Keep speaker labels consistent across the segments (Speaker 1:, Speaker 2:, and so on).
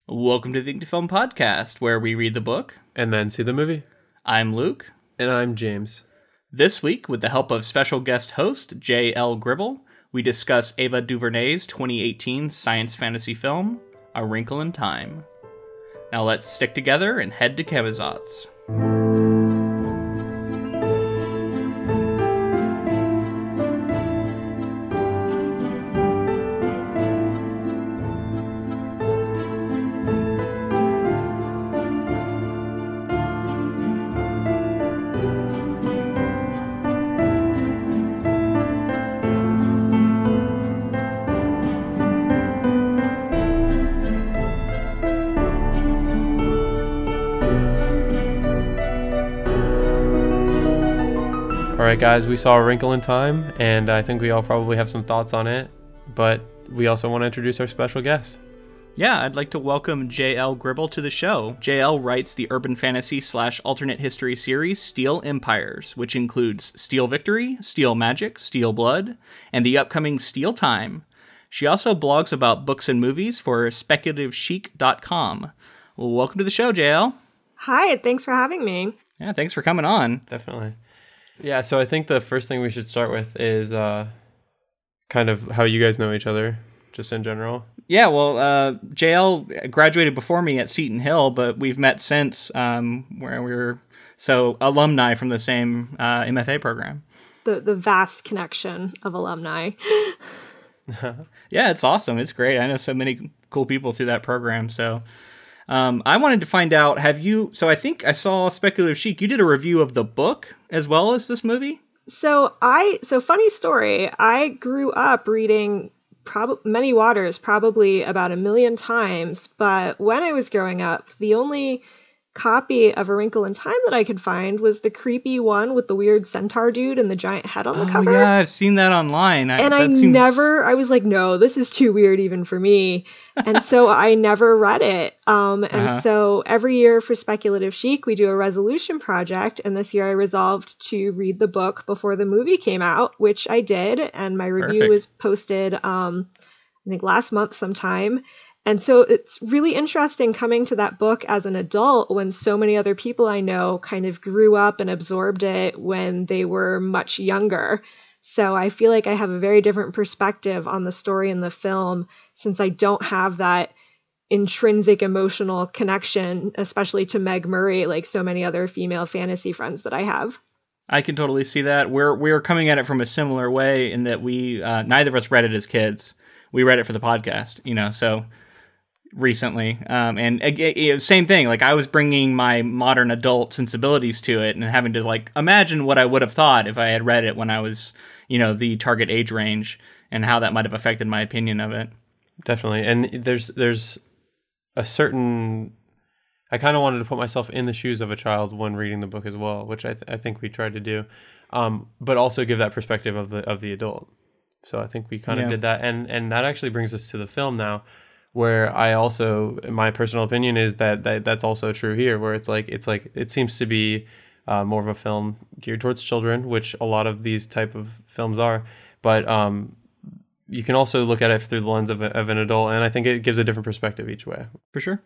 Speaker 1: Welcome to the Think to Film podcast, where we read the book
Speaker 2: and then see the movie.
Speaker 1: I'm Luke.
Speaker 2: And I'm James.
Speaker 1: This week, with the help of special guest host J.L. Gribble, we discuss Ava DuVernay's 2018 science fantasy film, A Wrinkle in Time. Now let's stick together and head to Camazotz.
Speaker 2: Alright guys, we saw A Wrinkle in Time, and I think we all probably have some thoughts on it, but we also want to introduce our special guest.
Speaker 1: Yeah, I'd like to welcome J.L. Gribble to the show. J.L. writes the urban fantasy / alternate history series Steel Empires, which includes Steel Victory, Steel Magic, Steel Blood, and the upcoming Steel Time. She also blogs about books and movies for speculativeschic.com. Well, welcome to the show, J.L.
Speaker 3: Hi, thanks for having me.
Speaker 1: Yeah, thanks for coming on.
Speaker 2: Definitely. Yeah, so I think the first thing we should start with is kind of how you guys know each other, just in general.
Speaker 1: Yeah, well, JL graduated before me at Seton Hill, but we've met since, where we were alumni from the same MFA program.
Speaker 3: The vast connection of alumni.
Speaker 1: Yeah, it's awesome. It's great. I know so many cool people through that program, so... I wanted to find out, I think I saw Speculative Chic, you did a review of the book as well as this movie?
Speaker 3: So funny story, I grew up reading Many Waters probably about 1 million times, but when I was growing up, the only copy of A Wrinkle in Time that I could find was the creepy one with the weird centaur dude and the giant head on the cover.
Speaker 1: Yeah, I've seen that online.
Speaker 3: I was like, no, this is too weird even for me. And so I never read it. So every year for Speculative Chic, we do a resolution project. And this year I resolved to read the book before the movie came out, which I did. And my review was posted, I think last month sometime. And so it's really interesting coming to that book as an adult when so many other people I know kind of grew up and absorbed it when they were much younger. So I feel like I have a very different perspective on the story in the film since I don't have that intrinsic emotional connection, especially to Meg Murray, like so many other female fantasy friends that I have.
Speaker 1: I can totally see that. We're coming at it from a similar way in that we neither of us read it as kids. We read it for the podcast, so... recently, and same thing, like I was bringing my modern adult sensibilities to it and having to like imagine what I would have thought if I had read it when I was the target age range and how that might have affected my opinion of it.
Speaker 2: Definitely. And there's a certain, I kind of wanted to put myself in the shoes of a child when reading the book as well, which I think we tried to do, but also give that perspective of the adult. So I think we kind of did that, and that actually brings us to the film now, where I also, my personal opinion is that's also true here, where it's like it seems to be more of a film geared towards children, which a lot of these type of films are, but you can also look at it through the lens of an adult, and I think it gives a different perspective each way.
Speaker 1: For sure.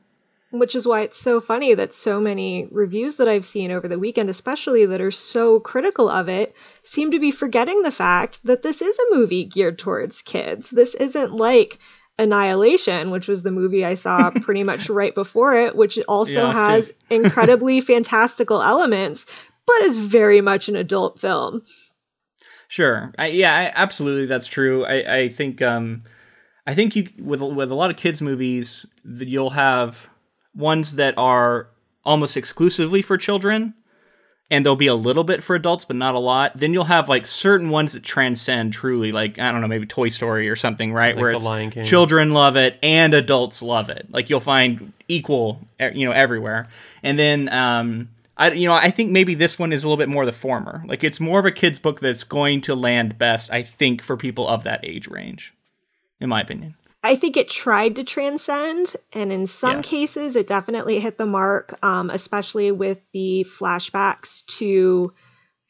Speaker 3: Which is why it's so funny that so many reviews that I've seen over the weekend, especially that are so critical of it, seem to be forgetting the fact that this is a movie geared towards kids. This isn't like Annihilation, which was the movie I saw pretty much right before it, which also has incredibly fantastical elements, but is very much an adult film.
Speaker 1: Sure. Absolutely. That's true. I think you, with a lot of kids movies, you'll have ones that are almost exclusively for children, and there'll be a little bit for adults, but not a lot. Then you'll have like certain ones that transcend truly, like, I don't know, maybe Toy Story or something, right?
Speaker 2: Like
Speaker 1: where
Speaker 2: The
Speaker 1: it's
Speaker 2: Lion King.
Speaker 1: Children love it and adults love it. Like you'll find equal, everywhere. And then, I think maybe this one is a little bit more the former. Like it's more of a kid's book that's going to land best, I think, for people of that age range, in my opinion.
Speaker 3: I think it tried to transcend, and in some cases it definitely hit the mark, especially with the flashbacks to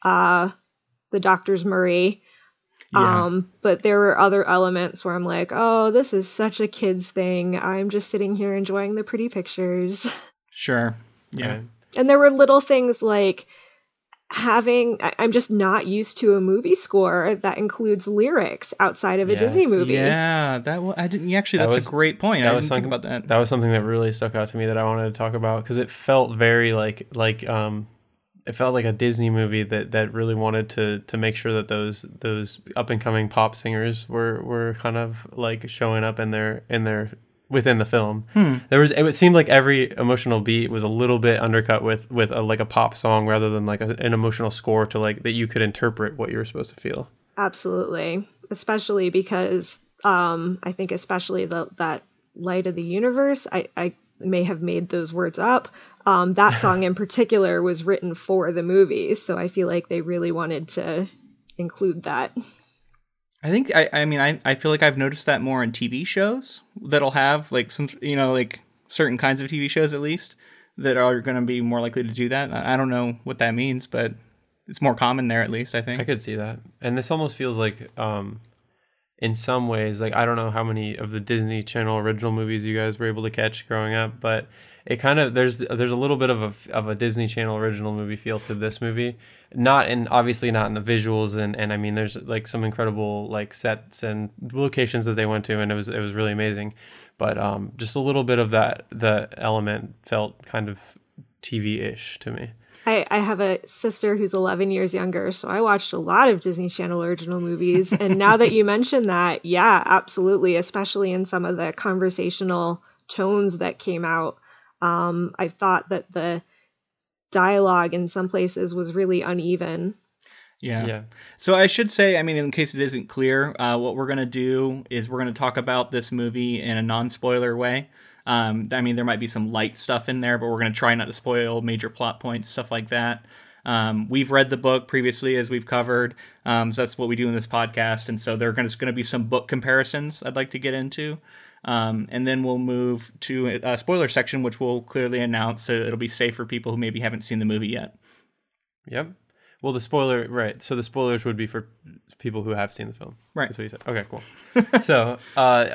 Speaker 3: the Doctors Murray.
Speaker 1: Yeah.
Speaker 3: But there were other elements where I'm like, oh, this is such a kid's thing. I'm just sitting here enjoying the pretty pictures.
Speaker 1: Sure. Yeah.
Speaker 2: Right.
Speaker 3: And there were little things like I'm just not used to a movie score that includes lyrics outside of a Disney
Speaker 2: Yes.
Speaker 3: movie.
Speaker 1: Yeah, I didn't actually. That's a great point. I didn't think about that.
Speaker 2: That was something that really stuck out to me that I wanted to talk about because it felt very like it felt like a Disney movie that really wanted to make sure that those up and coming pop singers were kind of like showing up in their within the film. It seemed like every emotional beat was a little bit undercut with a pop song rather than like an emotional score to like that you could interpret what you were supposed to feel.
Speaker 3: Absolutely, especially because I think especially that Light of the Universe, I may have made those words up. That song in particular was written for the movie, so I feel like they really wanted to include that.
Speaker 1: I think I feel like I've noticed that more in TV shows that'll have like some, like certain kinds of TV shows at least that are going to be more likely to do that. I don't know what that means, but it's more common there at least, I think.
Speaker 2: I could see that. And this almost feels like in some ways, like I don't know how many of the Disney Channel original movies you guys were able to catch growing up, but it kind of there's a little bit of a Disney Channel original movie feel to this movie. Obviously not in the visuals and I mean there's like some incredible like sets and locations that they went to and it was really amazing. But just a little bit of the element felt kind of TV-ish to me.
Speaker 3: I have a sister who's 11 years younger, so I watched a lot of Disney Channel original movies. And now that you mention that, yeah, absolutely, especially in some of the conversational tones that came out. I thought that the dialogue in some places was really uneven.
Speaker 1: Yeah. So I should say, I mean, in case it isn't clear, what we're going to do is we're going to talk about this movie in a non-spoiler way. I mean, there might be some light stuff in there, but we're going to try not to spoil major plot points, stuff like that. We've read the book previously, as we've covered. So that's what we do in this podcast. And so there's going to be some book comparisons I'd like to get into. And then we'll move to a spoiler section, which we'll clearly announce. So it'll be safe for people who maybe haven't seen the movie yet.
Speaker 2: Yep. Well, the spoiler, right. So the spoilers would be for people who have seen the film.
Speaker 1: Right.
Speaker 2: That's what you said. Okay, cool. So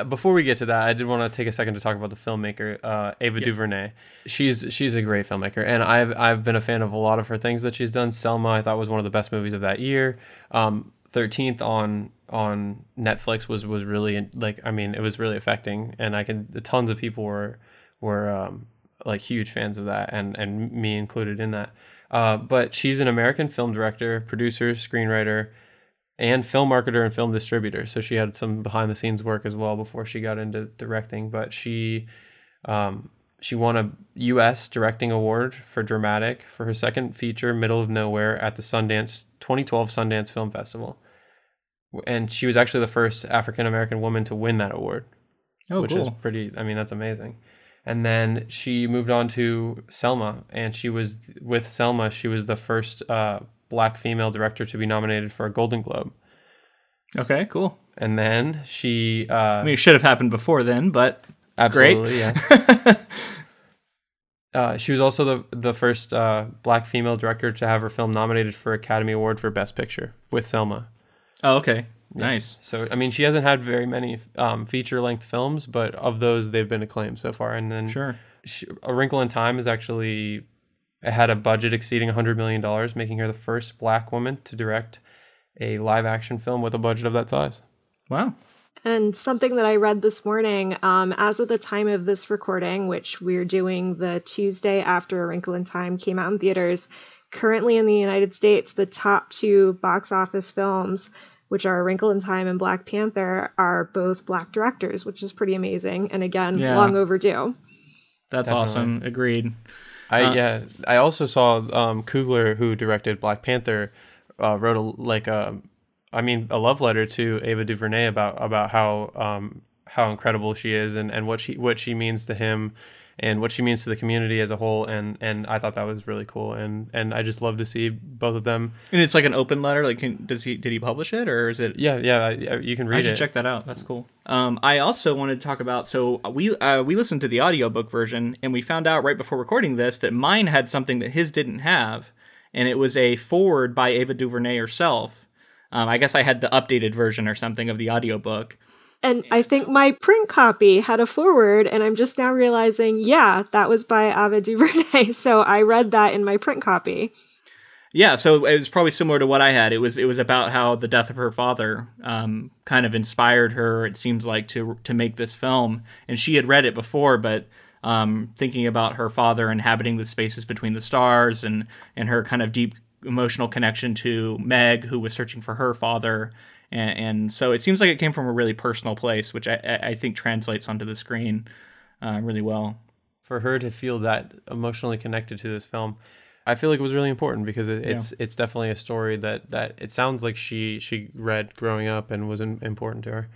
Speaker 2: before we get to that, I did want to take a second to talk about the filmmaker, Ava DuVernay. She's a great filmmaker, and I've been a fan of a lot of her things that she's done. Selma, I thought, was one of the best movies of that year. 13th on Netflix was really, like, I mean, it was really affecting, and tons of people were like huge fans of that, and me included in that. But she's an American film director, producer, screenwriter, and film marketer and film distributor. So she had some behind the scenes work as well before she got into directing. But she won a U.S. Directing Award for Dramatic for her second feature, Middle of Nowhere, at the 2012 Sundance Film Festival. And she was actually the first African American woman to win that award.
Speaker 1: Oh,
Speaker 2: which
Speaker 1: cool.
Speaker 2: is pretty, I mean, that's amazing. And then she moved on to Selma, and she was the first Black female director to be nominated for a Golden Globe.
Speaker 1: Okay, cool.
Speaker 2: And then she...
Speaker 1: I mean, it should have happened before then, but
Speaker 2: absolutely,
Speaker 1: great.
Speaker 2: Yeah. She was also the first Black female director to have her film nominated for Academy Award for Best Picture with Selma.
Speaker 1: Oh, okay.
Speaker 2: Yeah.
Speaker 1: Nice.
Speaker 2: So, I mean, she hasn't had very many feature-length films, but of those, they've been acclaimed so far. And then
Speaker 1: Sure.
Speaker 2: A Wrinkle in Time is actually had a budget exceeding $100 million, making her the first Black woman to direct a live-action film with a budget of that size.
Speaker 1: Wow.
Speaker 3: And something that I read this morning, as of the time of this recording, which we're doing the Tuesday after A Wrinkle in Time came out in theaters, currently in the United States, the top two box office films, which are A Wrinkle in Time and Black Panther, are both Black directors, which is pretty amazing. And again, long overdue.
Speaker 1: That's
Speaker 2: Definitely.
Speaker 1: awesome. Agreed.
Speaker 2: I also saw Coogler, who directed Black Panther, wrote a love letter to Ava DuVernay about how incredible she is and what she means to him and what she means to the community as a whole, and I thought that was really cool, and I just love to see both of them.
Speaker 1: And it's like an open letter. Like, did he publish it, or is it?
Speaker 2: Yeah, you can read it.
Speaker 1: I should check that out. That's cool. I also wanted to talk about. So we listened to the audiobook version, and we found out right before recording this that mine had something that his didn't have, and it was a foreword by Ava DuVernay herself. I guess I had the updated version or something of the audiobook.
Speaker 3: And I think my print copy had a foreword, and I'm just now realizing, yeah, that was by Ava DuVernay. So I read that in my print copy.
Speaker 1: Yeah, so it was probably similar to what I had. It was about how the death of her father kind of inspired her, it seems like, to make this film. And she had read it before, but thinking about her father inhabiting the spaces between the stars and her kind of deep emotional connection to Meg, who was searching for her father. And so it seems like it came from a really personal place, which I think translates onto the screen really well.
Speaker 2: For her to feel that emotionally connected to this film, I feel like it was really important because it's definitely a story that it sounds like she read growing up and was important to her.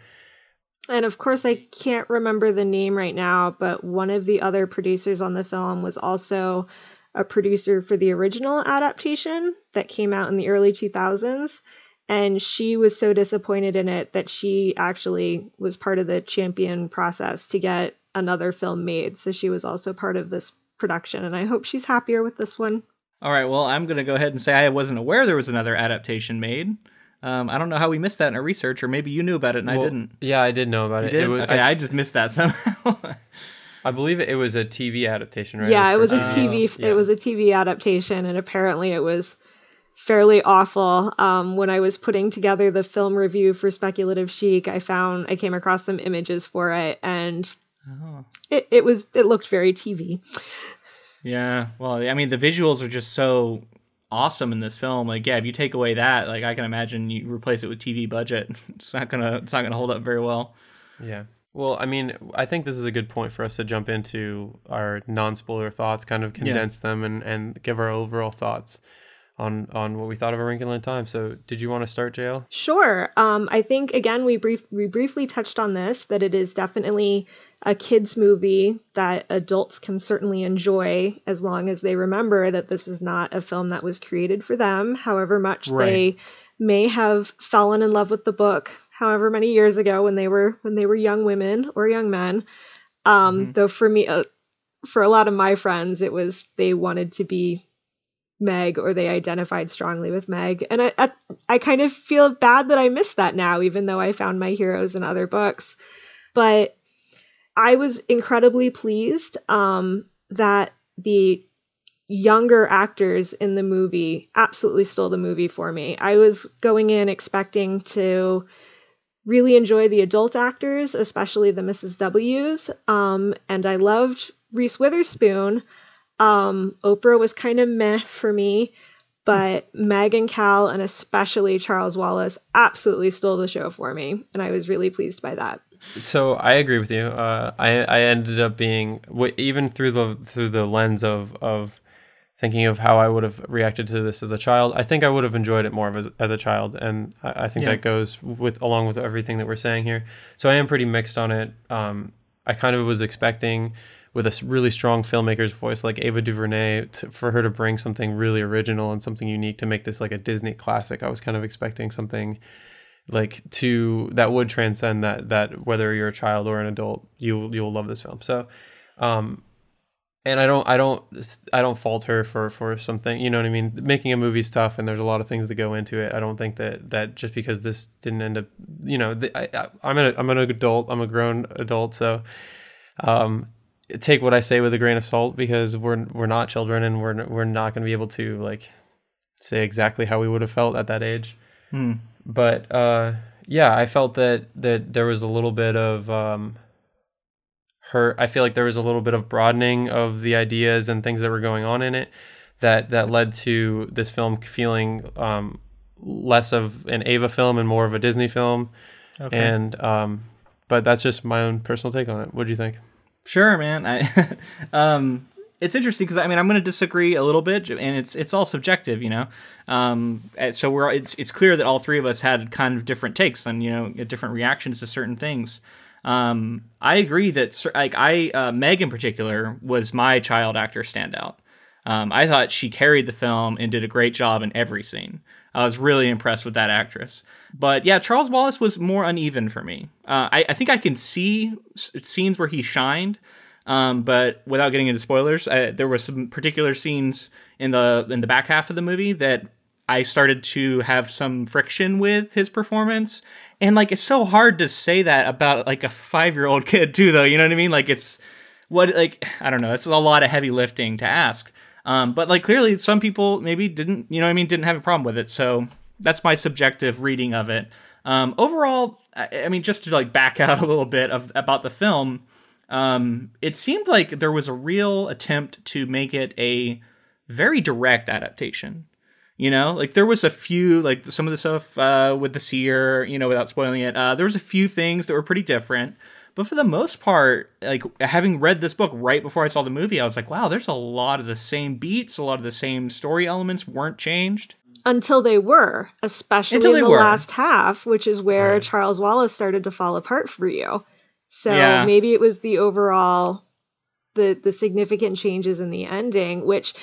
Speaker 3: And of course, I can't remember the name right now, but one of the other producers on the film was also a producer for the original adaptation that came out in the early 2000s. And she was so disappointed in it that she actually was part of the champion process to get another film made. So she was also part of this production, and I hope she's happier with this one.
Speaker 1: All right, well, I'm going to go ahead and say I wasn't aware there was another adaptation made. I don't know how we missed that in our research, or maybe you knew about it and I didn't.
Speaker 2: Yeah, I did know about it.
Speaker 1: Did? Okay, I just missed that somehow.
Speaker 2: I believe it was a TV adaptation, right?
Speaker 3: Yeah, it was a TV. It was a TV adaptation, and apparently it was fairly awful. When I was putting together the film review for Speculative Chic, I came across some images for it, and it looked very TV.
Speaker 1: Yeah, well, I mean, the visuals are just so awesome in this film. Like, yeah, if you take away that, like, I can imagine you replace it with TV budget. It's not gonna hold up very well.
Speaker 2: Yeah. Well, I mean, I think this is a good point for us to jump into our non-spoiler thoughts, kind of condense them and give our overall thoughts on what we thought of A Wrinkle in Time. So did you want to start, JL?
Speaker 3: Sure. I think, again, we briefly touched on this, that it is definitely a kid's movie that adults can certainly enjoy as long as they remember that this is not a film that was created for them, however much they may have fallen in love with the book however many years ago when they were young women or young men. Though for me, for a lot of my friends, it was they wanted to be Meg, or they identified strongly with Meg. And I kind of feel bad that I missed that now, even though I found my heroes in other books. But I was incredibly pleased that the younger actors in the movie absolutely stole the movie for me. I was going in expecting to really enjoy the adult actors, especially the Mrs. W's. And I loved Reese Witherspoon. Oprah was kind of meh for me, but Meg and Cal, and especially Charles Wallace, absolutely stole the show for me, and I was really pleased by that.
Speaker 2: So I agree with you. I ended up being, even through the lens of thinking of how I would have reacted to this as a child, I think I would have enjoyed it more as a child, and I think that goes along with everything that we're saying here. So I am pretty mixed on it. I kind of was expecting, with a really strong filmmaker's voice like Ava DuVernay, for her to bring something really original and something unique to make this like a Disney classic. I was kind of expecting something like that would transcend that whether you're a child or an adult, you'll love this film. So, and I don't fault her for something, you know what I mean? Making a movie's tough, and there's a lot of things that go into it. I don't think that just because this didn't end up, you know, I'm an adult, I'm a grown adult, so take what I say with a grain of salt, because we're not children, and we're not going to be able to like say exactly how we would have felt at that age. But yeah, I felt that there was a little bit of I feel like there was a little bit of broadening of the ideas and things that were going on in it that led to this film feeling less of an Ava film and more of a Disney film. Okay. And but that's just my own personal take on it. What do you think?
Speaker 1: Sure, man. It's interesting because I mean I'm going to disagree a little bit, and it's all subjective, you know. So it's clear that all three of us had kind of different takes and, you know, different reactions to certain things. I agree that Meg in particular was my child actor standout. I thought she carried the film and did a great job in every scene. I was really impressed with that actress. But yeah, Charles Wallace was more uneven for me. I think I can see scenes where he shined, but without getting into spoilers, there were some particular scenes in the back half of the movie that I started to have some friction with his performance. And like, it's so hard to say that about like a 5-year-old kid too, though. You know what I mean? Like, it's what, like, I don't know. It's a lot of heavy lifting to ask. But like, clearly some people maybe didn't, you know what I mean? Didn't have a problem with it. So that's my subjective reading of it. Overall, I mean, just to like back out a little bit about the film, it seemed like there was a real attempt to make it a very direct adaptation. You know, like there was a few, like some of the stuff with the seer, you know, without spoiling it, there was a few things that were pretty different. But for the most part, like having read this book right before I saw the movie, I was like, wow, there's a lot of the same beats, a lot of the same story elements weren't changed.
Speaker 3: Until they were, especially in the last half, which is where Charles Wallace started to fall apart for you. So maybe it was the overall, the significant changes in the ending, which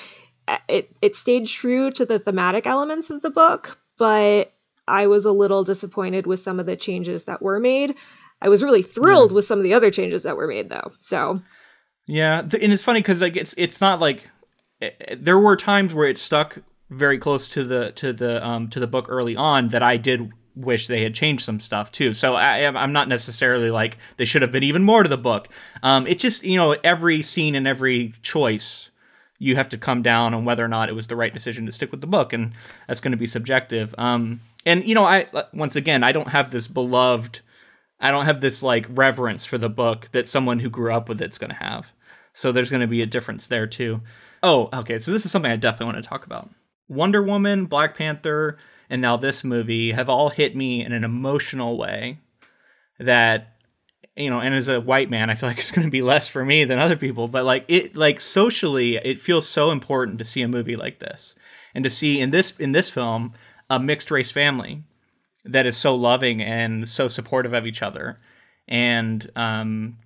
Speaker 3: it stayed true to the thematic elements of the book, but I was a little disappointed with some of the changes that were made. I was really thrilled with some of the other changes that were made, though. So,
Speaker 1: yeah, and it's funny because like it's not like there were times where it stuck very close to the book early on that I did wish they had changed some stuff too. So I'm not necessarily like they should have been even more to the book. It just, you know, every scene and every choice, you have to come down on whether or not it was the right decision to stick with the book, and that's going to be subjective. And you know, once again, I don't have this like reverence for the book that someone who grew up with it's going to have. So there's going to be a difference there too. Oh, okay. So this is something I definitely want to talk about. Wonder Woman, Black Panther, and now this movie have all hit me in an emotional way that, you know, and as a white man, I feel like it's going to be less for me than other people, but like it, like socially, it feels so important to see a movie like this and to see in this film, a mixed race family that is so loving and so supportive of each other. And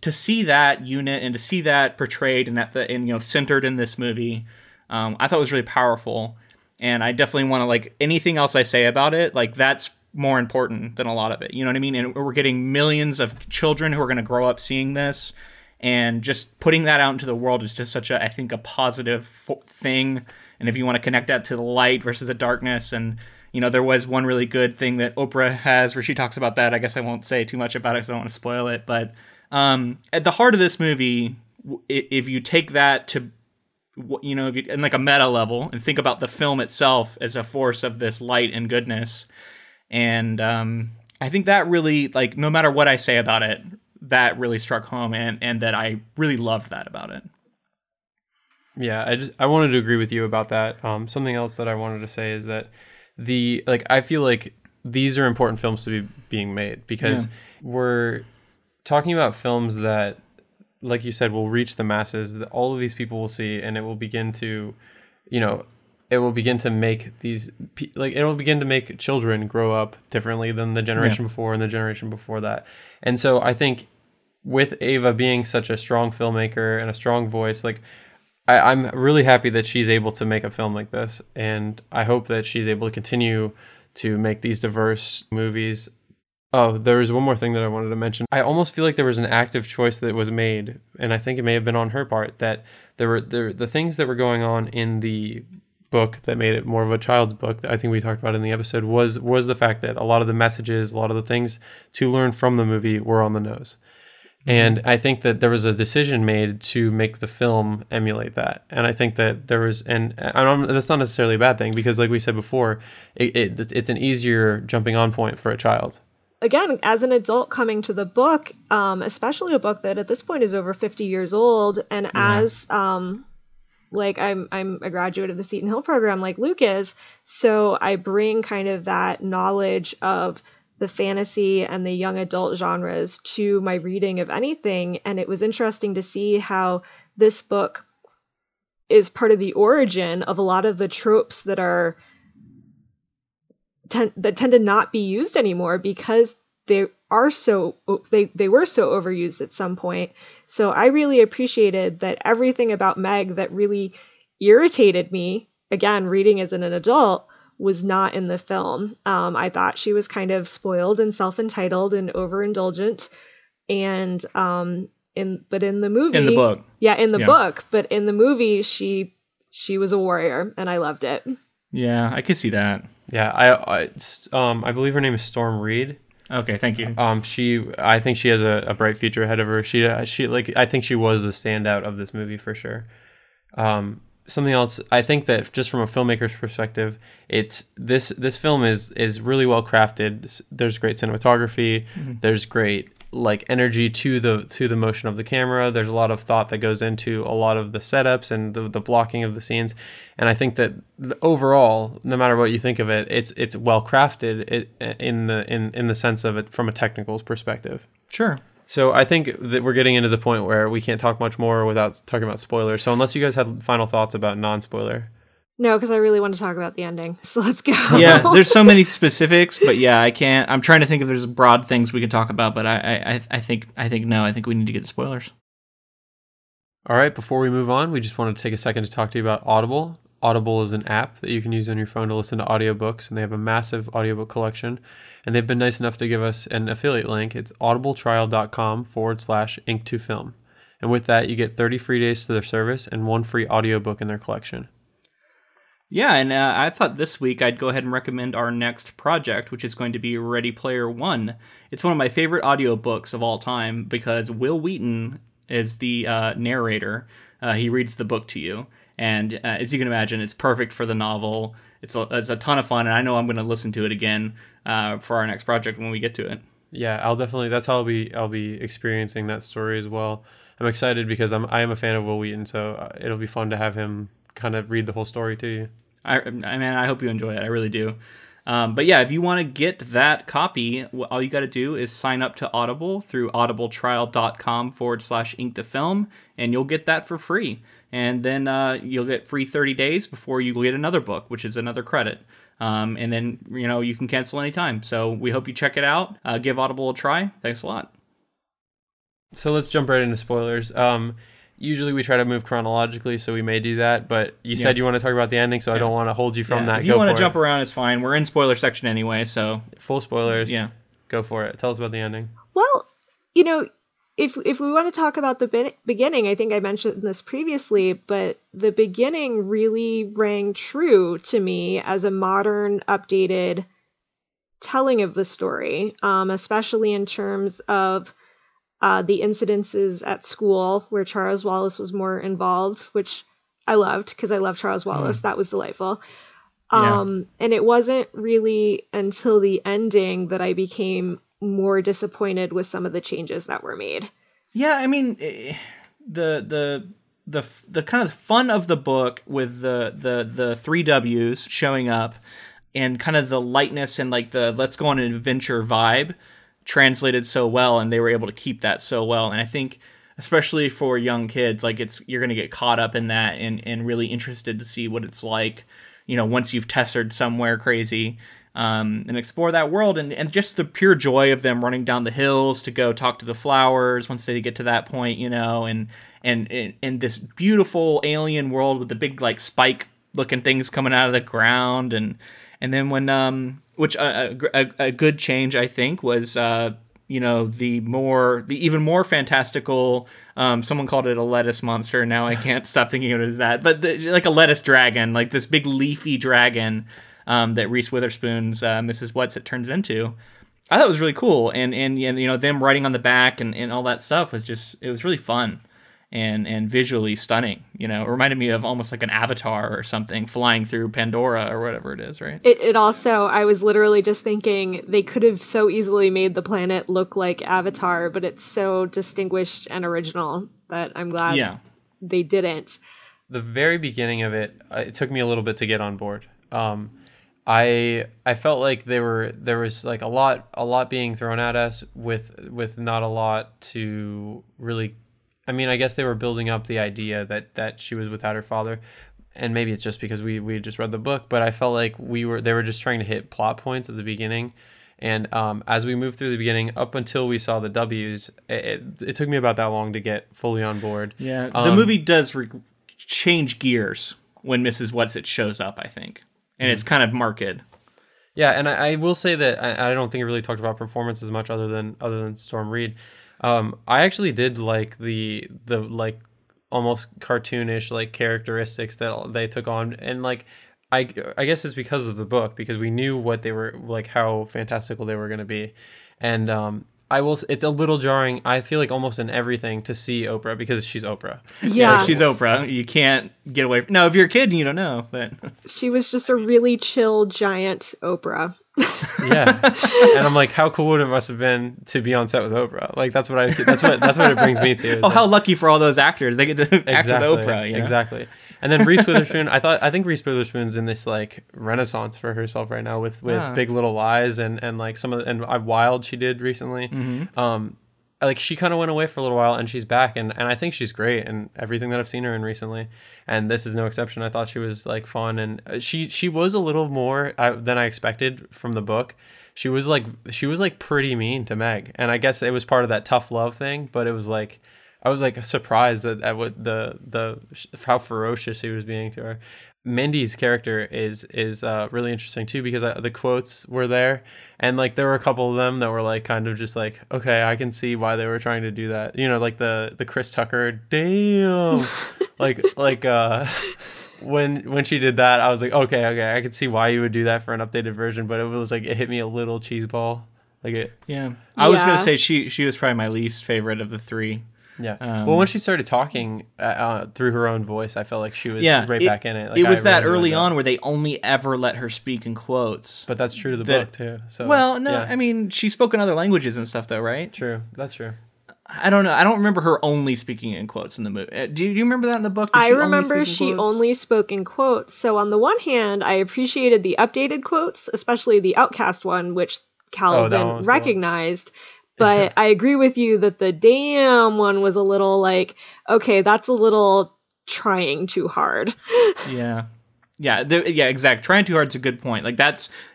Speaker 1: to see that unit and to see that portrayed and you know, centered in this movie, I thought was really powerful. And I definitely want to, like, anything else I say about it, like, that's more important than a lot of it. You know what I mean? And we're getting millions of children who are going to grow up seeing this. And just putting that out into the world is just such a, I think, a positive thing. And if you want to connect that to the light versus the darkness. And, you know, there was one really good thing that Oprah has where she talks about that. I guess I won't say too much about it because I don't want to spoil it. But at the heart of this movie, if you take that to, you know, if you, in like a meta level and think about the film itself as a force of this light and goodness. And I think that really, like, no matter what I say about it, that really struck home and that I really loved that about it.
Speaker 2: Yeah, I wanted to agree with you about that. Something else that I wanted to say is that I feel like these are important films to be being made because we're talking about films that, like you said, will reach the masses that all of these people will see, and it will begin to, you know, it will begin to make it will begin to make children grow up differently than the generation before and the generation before that. And so I think with Ava being such a strong filmmaker and a strong voice, like I'm really happy that she's able to make a film like this, and I hope that she's able to continue to make these diverse movies. Oh, there was one more thing that I wanted to mention. I almost feel like there was an active choice that was made, and I think it may have been on her part, that the things that were going on in the book that made it more of a child's book, that I think we talked about in the episode, was the fact that a lot of the messages, a lot of the things to learn from the movie were on the nose. And I think that there was a decision made to make the film emulate that. And I think that there was, and that's not necessarily a bad thing because, like we said before, it's an easier jumping on point for a child.
Speaker 3: Again, as an adult coming to the book, especially a book that at this point is over 50 years old, and as like I'm a graduate of the Seton Hill program like Luke is, so I bring kind of that knowledge of the fantasy and the young adult genres to my reading of anything. And it was interesting to see how this book is part of the origin of a lot of the tropes that tend to not be used anymore because they were so overused at some point. So I really appreciated that everything about Meg that really irritated me, again, reading as an adult, was not in the film. I thought she was kind of spoiled and self-entitled and overindulgent. And in the movie,
Speaker 1: in the book,
Speaker 3: book, but in the movie, she was a warrior, and I loved it.
Speaker 1: Yeah, I could see that.
Speaker 2: Yeah, I believe her name is Storm Reed.
Speaker 1: Okay, thank you.
Speaker 2: I think she has a bright future ahead of her. I think she was the standout of this movie for sure. Something else, I think that just from a filmmaker's perspective, this film is really well crafted. There's great cinematography. Mm-hmm. There's great energy to the motion of the camera. There's a lot of thought that goes into a lot of the setups and the blocking of the scenes. And I think that overall, no matter what you think of it, it's well crafted in the sense of it from a technical perspective.
Speaker 1: Sure.
Speaker 2: So I think that we're getting into the point where we can't talk much more without talking about spoilers. So unless you guys had final thoughts about non-spoiler.
Speaker 3: No, because I really want to talk about the ending. So let's go.
Speaker 1: Yeah, there's so many specifics, but yeah, I can't. I'm trying to think if there's broad things we can talk about, but I think no. I think we need to get to spoilers.
Speaker 2: All right, before we move on, we just want to take a second to talk to you about Audible. Audible is an app that you can use on your phone to listen to audiobooks, and they have a massive audiobook collection. And they've been nice enough to give us an affiliate link. It's audibletrial.com/ink2film. And with that, you get 30 free days to their service and 1 free audiobook in their collection.
Speaker 1: Yeah, and I thought this week I'd go ahead and recommend our next project, which is going to be Ready Player One. It's one of my favorite audiobooks of all time because Will Wheaton is the narrator. He reads the book to you. And as you can imagine, it's perfect for the novel. It's a ton of fun, and I know I'm going to listen to it again for our next project when we get to it.
Speaker 2: Yeah, I'll definitely. That's how I'll be experiencing that story as well. I'm excited because I am a fan of Will Wheaton, so it'll be fun to have him kind of read the whole story to you.
Speaker 1: I hope you enjoy it. I really do. But yeah, if you want to get that copy, all you got to do is sign up to Audible through audibletrial.com/ink2film, and you'll get that for free. And then you'll get free 30 days before you get another book, which is another credit. And then, you can cancel anytime. So we hope you check it out. Give Audible a try. Thanks a lot.
Speaker 2: So let's jump right into spoilers. Usually we try to move chronologically, so we may do that. But you said you want to talk about the ending, so I don't want to hold you from that.
Speaker 1: If you want to jump around, it's fine. We're in spoiler section anyway, so...
Speaker 2: Full spoilers.
Speaker 1: Yeah.
Speaker 2: Go for it. Tell us about the ending.
Speaker 3: Well, if we want to talk about the beginning, I think I mentioned this previously, but the beginning really rang true to me as a modern, updated telling of the story, especially in terms of the incidences at school where Charles Wallace was more involved, which I loved because I love Charles Wallace. That was delightful. And it wasn't really until the ending that I became more disappointed with some of the changes that were made.
Speaker 1: Yeah, I mean, the kind of fun of the book with the 3 W's showing up and kind of the lightness and the let's go on an adventure vibe translated so well, and they were able to keep that so well. And I think especially for young kids, you're going to get caught up in that and really interested to see what it's like, once you've tested somewhere crazy. And explore that world and just the pure joy of them running down the hills to go talk to the flowers once they get to that point, and this beautiful alien world with the big even looking things coming out of the ground and then when which a good change I think was the even more fantastical, someone called it a lettuce monster. Now I can't stop thinking of it as that, but like a lettuce dragon, like this big leafy dragon. That Reese Witherspoon's Mrs. What's It turns into. I thought it was really cool, and them riding on the back and all that stuff was it was really fun and visually stunning. It reminded me of almost like an Avatar or something flying through Pandora or whatever it is, right?
Speaker 3: It also, I was literally just thinking they could have so easily made the planet look like Avatar, but it's so distinguished and original that I'm glad they didn't.
Speaker 2: The very beginning of it took me a little bit to get on board. I felt like there was a lot being thrown at us with not a lot to really. I mean, I guess they were building up the idea that she was without her father, and maybe it's just because we just read the book. But I felt like they were just trying to hit plot points at the beginning, and as we moved through the beginning up until we saw the W's, it took me about that long to get fully on board.
Speaker 1: Yeah, the movie does change gears when Mrs. What's It shows up, I think. And it's kind of marked.
Speaker 2: Yeah, and I will say that I don't think I really talked about performance as much other than Storm Reed. I actually did like the almost cartoonish characteristics that they took on, and I guess it's because of the book, because we knew what they were like, how fantastical they were going to be. And it's a little jarring, I feel like, almost in everything to see Oprah, because she's Oprah.
Speaker 3: Yeah.
Speaker 1: She's Oprah. You can't get away from... No, if you're a kid, you don't know, but...
Speaker 3: She was just a really chill, giant Oprah.
Speaker 2: Yeah. And I'm like, how cool would it must have been to be on set with Oprah? Like, that's what it brings me to.
Speaker 1: Oh, how lucky for all those actors. They get to act with Oprah. You know?
Speaker 2: Exactly. And then Reese Witherspoon, I think Reese Witherspoon's in this like renaissance for herself right now with Big Little Lies and like and Wild she did recently. Mm-hmm. Like she kind of went away for a little while and she's back and I think she's great in everything that I've seen her in recently, and this is no exception. I thought she was like fun, and she was a little more than I expected from the book. She was like pretty mean to Meg, and I guess it was part of that tough love thing, but it was like I was like surprised at what the how ferocious he was being to her. Mindy's character is really interesting too, because the quotes were there, and like there were a couple of them that were like kind of just like, okay, I can see why they were trying to do that. You know, like the Chris Tucker, damn, like when she did that, I was like, okay, I could see why you would do that for an updated version, but it was like it hit me a little cheeseball, like it.
Speaker 1: Yeah, I was gonna say she was probably my least favorite of the three.
Speaker 2: Yeah. Well, when she started talking through her own voice, I felt like she was right back in it. Like,
Speaker 1: it was that early on where they only ever let her speak in quotes.
Speaker 2: But that's true to the book too. So
Speaker 1: well, no, yeah. I mean, she spoke in other languages and stuff, though, right?
Speaker 2: True. That's true.
Speaker 1: I don't know. I don't remember her only speaking in quotes in the movie. Do you remember that in the book?
Speaker 3: I remember she only spoke in quotes. So on the one hand, I appreciated the updated quotes, especially the Outcast one, which Calvin recognized. Cool. But I agree with you that the damn one was a little like, okay, that's a little trying too hard.
Speaker 1: Yeah. Yeah, exactly. Trying too hard is a good point. Like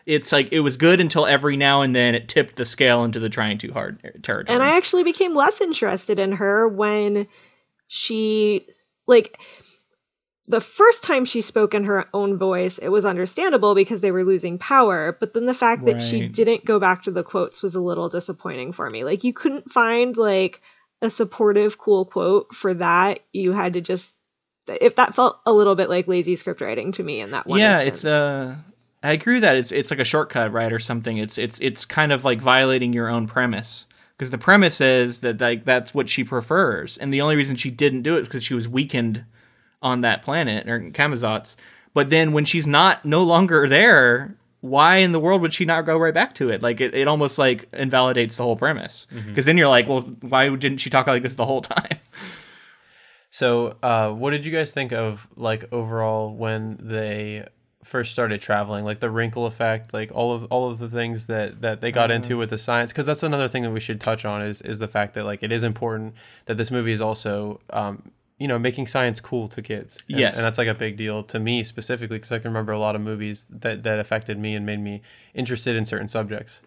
Speaker 1: it's like it was good until every now and then it tipped the scale into the trying too hard territory.
Speaker 3: And I actually became less interested in her when she, like, the first time she spoke in her own voice, it was understandable because they were losing power. But then the fact that she didn't go back to the quotes was a little disappointing for me. Like, you couldn't find like a supportive, cool quote for that. You had to just, if that felt a little bit like lazy script writing to me in that one.
Speaker 1: Yeah,
Speaker 3: instance.
Speaker 1: I agree with that. It's like a shortcut, right, or something. It's kind of like violating your own premise, because the premise is that like that's what she prefers, and the only reason she didn't do it is because she was weakened on that planet, or Camazotz. But then when she's no longer there, why in the world would she not go right back to it? Like it almost like invalidates the whole premise, because then you're like, well, why didn't she talk like this the whole time?
Speaker 2: So what did you guys think of like overall when they first started traveling, like the Wrinkle effect, like all of the things that they got into with the science? Because that's another thing that we should touch on is the fact that like it is important that this movie is also making science cool to kids.
Speaker 1: Yes.
Speaker 2: And that's like a big deal to me specifically, because I can remember a lot of movies that affected me and made me interested in certain subjects.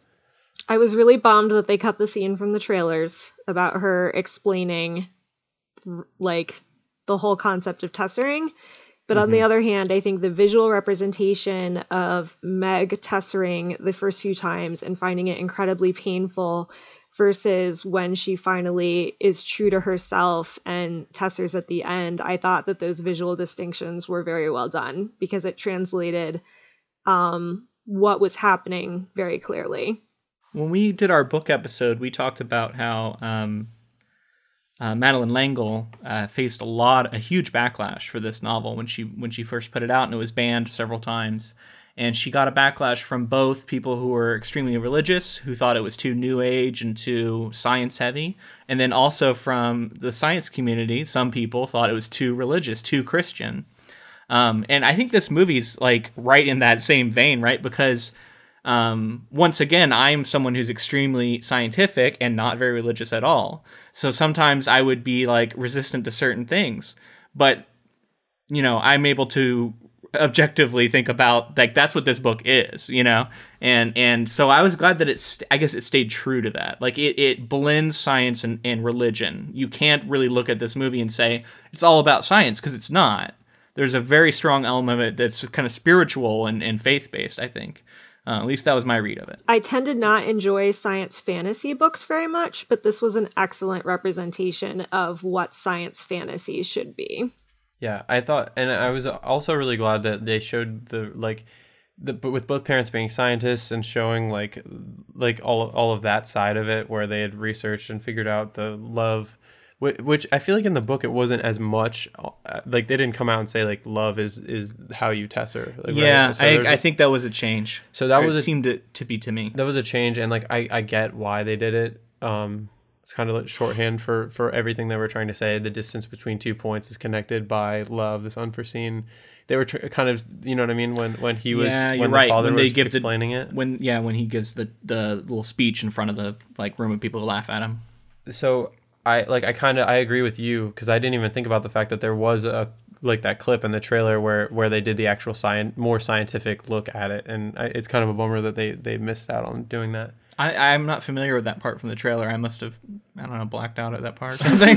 Speaker 3: I was really bummed that they cut the scene from the trailers about her explaining like the whole concept of tessering. But on the other hand, I think the visual representation of Meg tessering the first few times and finding it incredibly painful versus when she finally is true to herself and tessers at the end, I thought that those visual distinctions were very well done, because it translated what was happening very clearly.
Speaker 1: When we did our book episode, we talked about how Madeleine L'Engle faced a huge backlash for this novel when she first put it out, and it was banned several times. And she got a backlash from both people who were extremely religious, who thought it was too new age and too science heavy, and then also from the science community, some people thought it was too religious, too Christian. And I think this movie's like right in that same vein, right? Because once again, I'm someone who's extremely scientific and not very religious at all. So sometimes I would be like resistant to certain things, but I'm able to objectively think about like that's what this book is, and so I was glad that I guess it stayed true to that. Like it blends science and religion. You can't really look at this movie and say it's all about science, because it's not. There's a very strong element of it that's kind of spiritual and faith-based, I think. At least that was my read of it.
Speaker 3: I tend to not enjoy science fantasy books very much, but this was an excellent representation of what science fantasy should be.
Speaker 2: Yeah, I thought, and I was also really glad that they showed but with both parents being scientists and showing like all of that side of it, where they had researched and figured out the love, which I feel like in the book it wasn't as much, like they didn't come out and say like love is how you test her. Like,
Speaker 1: yeah,
Speaker 2: right? So
Speaker 1: I think that was a change.
Speaker 2: So that
Speaker 1: seemed to be to me.
Speaker 2: That was a change, and like I get why they did it. It's kind of like shorthand for everything they were trying to say. The distance between 2 points is connected by love, this unforeseen. They were kind of, you know what I mean, when he was, when the father was explaining it.
Speaker 1: When he gives the little speech in front of the like room of people who laugh at him.
Speaker 2: So I agree with you, because I didn't even think about the fact that there was a like that clip in the trailer where they did the actual more scientific look at it, and it's kind of a bummer that they missed out on doing that.
Speaker 1: I'm not familiar with that part from the trailer. I must have, I don't know, blacked out at that part or something.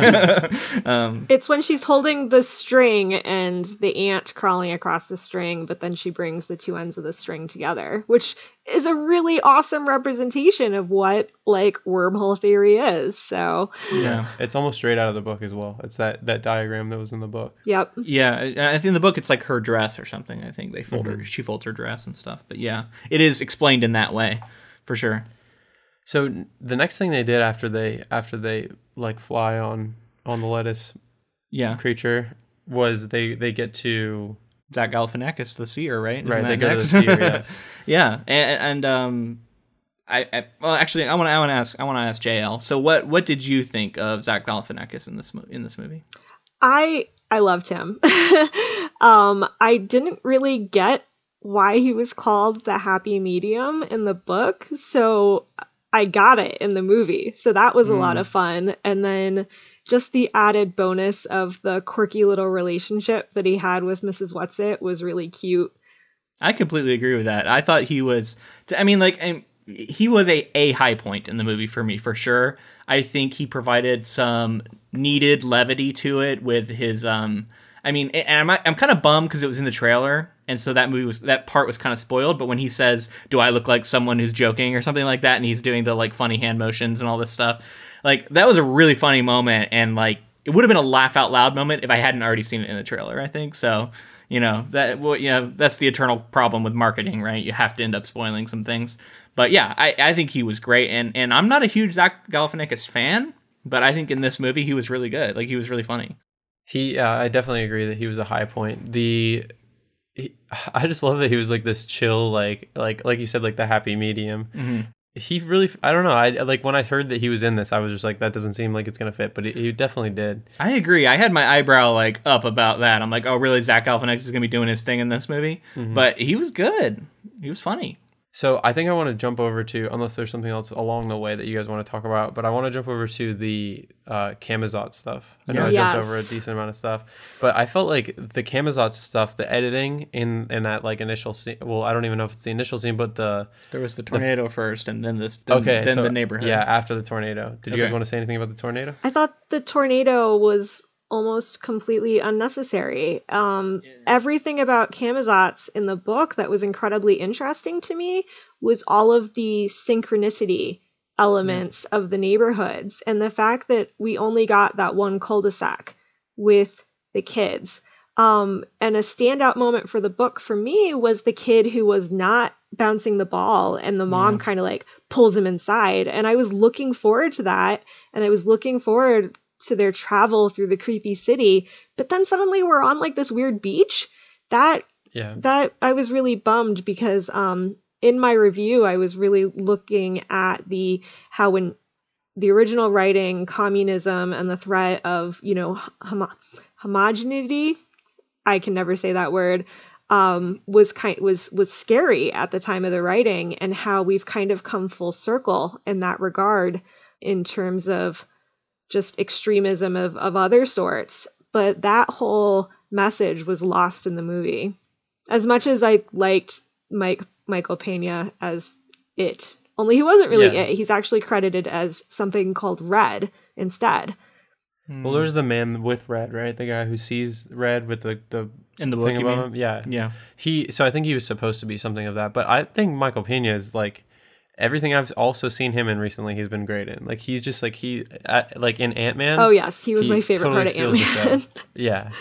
Speaker 3: It's when she's holding the string and the ant crawling across the string, but then she brings the two ends of the string together, which is a really awesome representation of what like wormhole theory is. So
Speaker 1: yeah,
Speaker 2: it's almost straight out of the book as well. It's that diagram that was in the book.
Speaker 3: Yep.
Speaker 1: Yeah, I think in the book it's like her dress or something. I think they fold her, she folds her dress and stuff. But yeah, it is explained in that way, for sure.
Speaker 2: So the next thing they did after they like fly on the lettuce creature was they get to
Speaker 1: Zach Galifianakis, the seer, right?
Speaker 2: Right, they go to the seer, yes.
Speaker 1: Yeah, and I want to ask JL. So what did you think of Zach Galifianakis in this movie?
Speaker 3: I loved him. I didn't really get why he was called the happy medium in the book, so I got it in the movie. So that was a lot of fun. And then just the added bonus of the quirky little relationship that he had with Mrs. Whatsit was really cute.
Speaker 1: I completely agree with that. I thought he was, he was a high point in the movie for me, for sure. I think he provided some needed levity to it with his, and I'm kind of bummed because it was in the trailer, and so that part was kind of spoiled. But when he says, "Do I look like someone who's joking?" or something like that, and he's doing the like funny hand motions and all this stuff, like that was a really funny moment, and like it would have been a laugh out loud moment if I hadn't already seen it in the trailer. I think so. That's the eternal problem with marketing, right? You have to end up spoiling some things. But yeah, I think he was great, and I'm not a huge Zach Galifianakis fan, but I think in this movie he was really good. Like he was really funny.
Speaker 2: I definitely agree that he was a high point. I just love that he was like this chill, like you said, like the happy medium. Mm-hmm. He really, I don't know. I like when I heard that he was in this, I was just like, that doesn't seem like it's gonna fit, but he definitely did.
Speaker 1: I agree. I had my eyebrow like up about that. I'm like, oh, really? Zach Galifianakis is gonna be doing his thing in this movie? Mm-hmm. But he was good. He was funny.
Speaker 2: So I think I want to jump over to, unless there's something else along the way that you guys want to talk about, but I want to jump over to the Camazotz stuff. I know I jumped over a decent amount of stuff, but I felt like the Camazotz stuff, the editing in that like initial scene, well, I don't even know if it's the initial scene, but there
Speaker 1: was the tornado first, and then the neighborhood.
Speaker 2: Yeah, after the tornado. Did you guys want to say anything about the tornado?
Speaker 3: I thought the tornado was almost completely unnecessary. Everything about Camazotz in the book that was incredibly interesting to me was all of the synchronicity elements of the neighborhoods, and the fact that we only got that one cul-de-sac with the kids. And a standout moment for the book for me was the kid who was not bouncing the ball, and the mom kind of like pulls him inside, and I was looking forward to that, and I was looking forward to their travel through the creepy city, but then suddenly we're on like this weird beach. That I was really bummed, because in my review I was really looking at how when the original writing, communism and the threat of homogeneity, I can never say that word, was scary at the time of the writing, and how we've kind of come full circle in that regard in terms of just extremism of other sorts. But that whole message was lost in the movie. As much as I liked Michael Pena as it, only he wasn't really it. He's actually credited as something called Red instead.
Speaker 2: Well, there's the man with Red, right? The guy who sees Red with the
Speaker 1: in the book
Speaker 2: thing above him. Yeah. So I think he was supposed to be something of that. But I think Michael Pena is like, everything I've also seen him in recently, he's been great in. Like he's just like like in Ant-Man.
Speaker 3: Oh yes, he was my favorite part of Ant-Man.
Speaker 2: Yeah.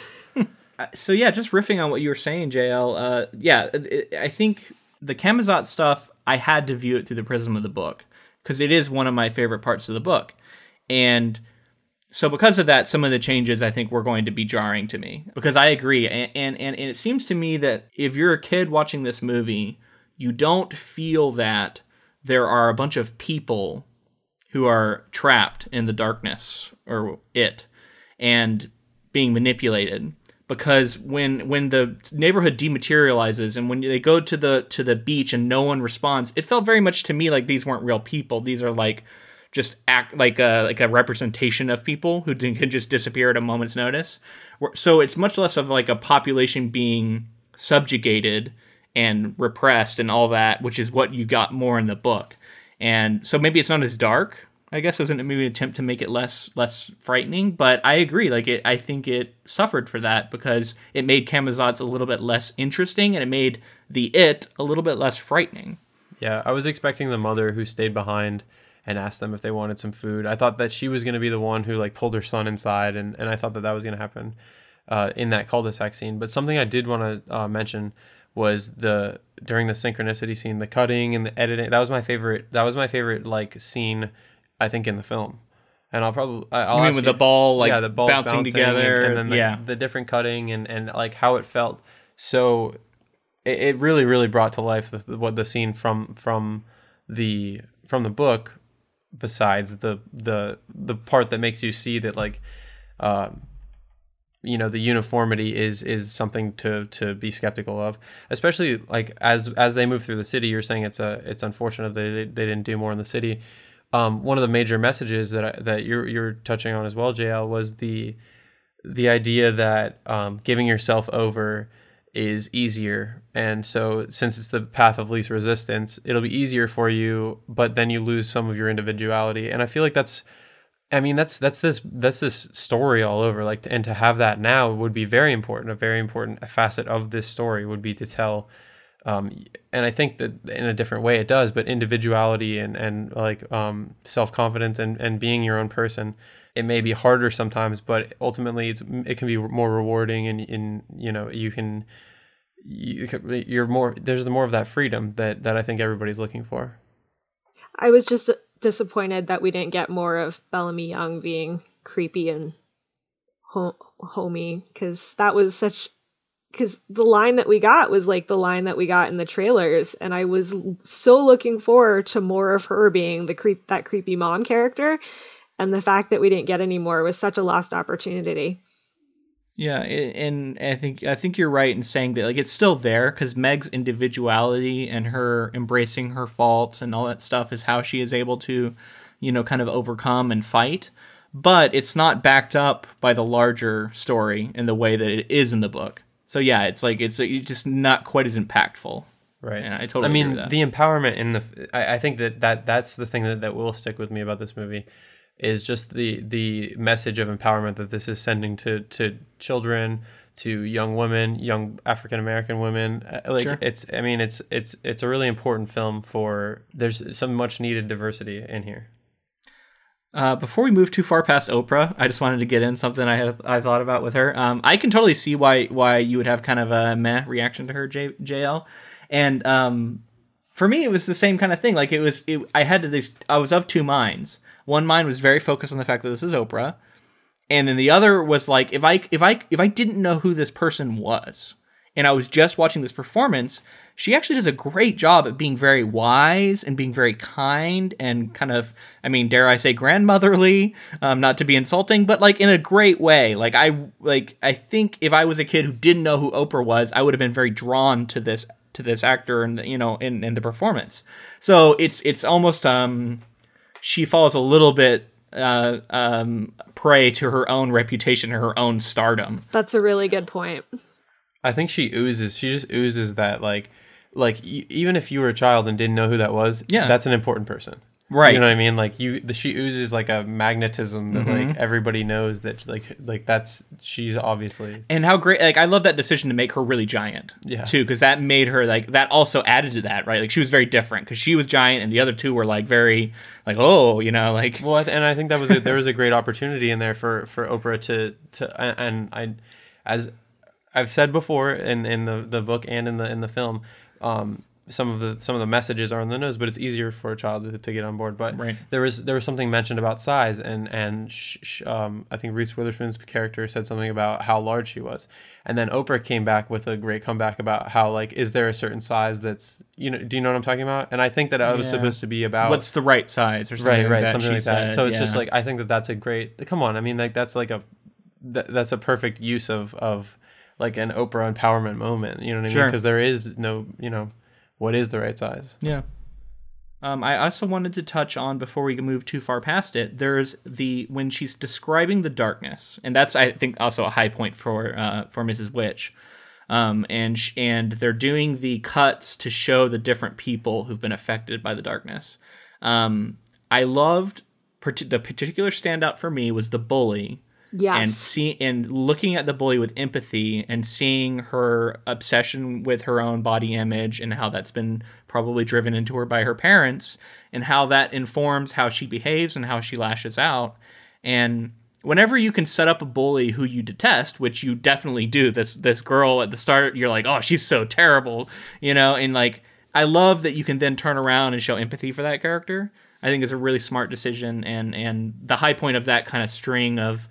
Speaker 1: So yeah, just riffing on what you were saying, JL. I think the Camazotz stuff, I had to view it through the prism of the book because it is one of my favorite parts of the book, and so because of that, some of the changes I think were going to be jarring to me because I agree, and it seems to me that if you're a kid watching this movie, you don't feel that there are a bunch of people who are trapped in the darkness or and being manipulated. Because when the neighborhood dematerializes and when they go to the beach and no one responds, it felt very much to me like these weren't real people. These are like just act like a representation of people who can just disappear at a moment's notice. So it's much less of like a population being subjugated and repressed and all that, which is what you got more in the book. And so maybe it's not as dark, I guess, as maybe an attempt to make it less frightening. But I agree. Like I think it suffered for that because it made Camazotz a little bit less interesting and it made a little bit less frightening.
Speaker 2: Yeah, I was expecting the mother who stayed behind and asked them if they wanted some food. I thought that she was going to be the one who like pulled her son inside, and I thought that was going to happen in that cul-de-sac scene. But something I did want to mention was during the synchronicity scene, the cutting and the editing. That was my favorite like scene, I think, in the film. And I'll
Speaker 1: you mean with the ball the ball bouncing together
Speaker 2: and then the different cutting and like how it felt. So it really, really brought to life the scene from the book, besides the part that makes you see that like the uniformity is something to be skeptical of, especially like as they move through the city. You're saying it's unfortunate that they didn't do more in the city. One of the major messages that you're touching on as well, JL, was the idea that giving yourself over is easier, and so since it's the path of least resistance, it'll be easier for you, but then you lose some of your individuality. And I feel like that's this story all over. Like, and to have that now would be very important. A very important facet of this story would be to tell. And I think that in a different way it does, but individuality and like self-confidence and being your own person, it may be harder sometimes, but ultimately it can be more rewarding, and you're more, there's more of that freedom that I think everybody's looking for.
Speaker 3: I was just disappointed that we didn't get more of Bellamy Young being creepy and homey, because the line that we got was like the line that we got in the trailers, and I was so looking forward to more of her being that creepy mom character, and the fact that we didn't get any more was such a lost opportunity.
Speaker 1: Yeah, and I think you're right in saying that like it's still there, because Meg's individuality and her embracing her faults and all that stuff is how she is able to, kind of overcome and fight. But it's not backed up by the larger story in the way that it is in the book. So yeah, it's just not quite as impactful.
Speaker 2: Right.
Speaker 1: And I totally agree with that.
Speaker 2: The empowerment I think that's the thing that will stick with me about this movie, is just the message of empowerment that this is sending to children, to young women, young African American women.
Speaker 1: Sure.
Speaker 2: It's a really important film there's some much needed diversity in here.
Speaker 1: Before we move too far past Oprah, I just wanted to get in something I thought about with her. I can totally see why you would have kind of a meh reaction to her, JL. And for me, it was the same kind of thing. Like I was of two minds. One mind was very focused on the fact that this is Oprah, and then the other was like, if I didn't know who this person was, and I was just watching this performance, she actually does a great job at being very wise and being very kind and kind of, dare I say, grandmotherly, not to be insulting, but like in a great way. I think if I was a kid who didn't know who Oprah was, I would have been very drawn to this actor and in the performance. So it's almost she falls a little bit prey to her own reputation and her own stardom.
Speaker 3: That's a really good point.
Speaker 2: I think she just oozes that like even if you were a child and didn't know who that was,
Speaker 1: yeah,
Speaker 2: that's an important person.
Speaker 1: Right.
Speaker 2: You know what I mean? Like she oozes like a magnetism that like everybody knows that like that's, she's obviously. And
Speaker 1: how great, like I love that decision to make her really giant.
Speaker 2: Yeah.
Speaker 1: Too, because that made her like, that also added to that, right? Like she was very different because she was giant and the other two were like very like, oh, like.
Speaker 2: Well, and I think that was there was a great opportunity in there for Oprah to I've said before in the book and in the film, some of the messages are on the nose, but it's easier for a child to get on board. But
Speaker 1: Right.
Speaker 2: there was something mentioned about size, and I think Reese Witherspoon's character said something about how large she was, and then Oprah came back with a great comeback about how, like, is there a certain size that's, do you know what I'm talking about? And I think that was supposed to be about
Speaker 1: what's the right size or something
Speaker 2: right,
Speaker 1: like
Speaker 2: something like that.
Speaker 1: said.
Speaker 2: So it's just like, I think that's a great, come on, I mean, like, that's like that's a perfect use of like an Oprah empowerment moment, you know what I mean? Because there is no, what is the right size?
Speaker 1: Yeah. I also wanted to touch on, before we move too far past it, there's when she's describing the darkness, and that's, I think, also a high point for Mrs. Witch. And they're doing the cuts to show the different people who've been affected by the darkness. I loved the particular standout for me was the bully.
Speaker 3: Yes.
Speaker 1: And looking at the bully with empathy and seeing her obsession with her own body image and how that's been probably driven into her by her parents, and how that informs how she behaves and how she lashes out. And whenever you can set up a bully who you detest, which you definitely do, this girl at the start, you're like, oh, she's so terrible, and like, I love that you can then turn around and show empathy for that character. I think it's a really smart decision, and the high point of that kind of string of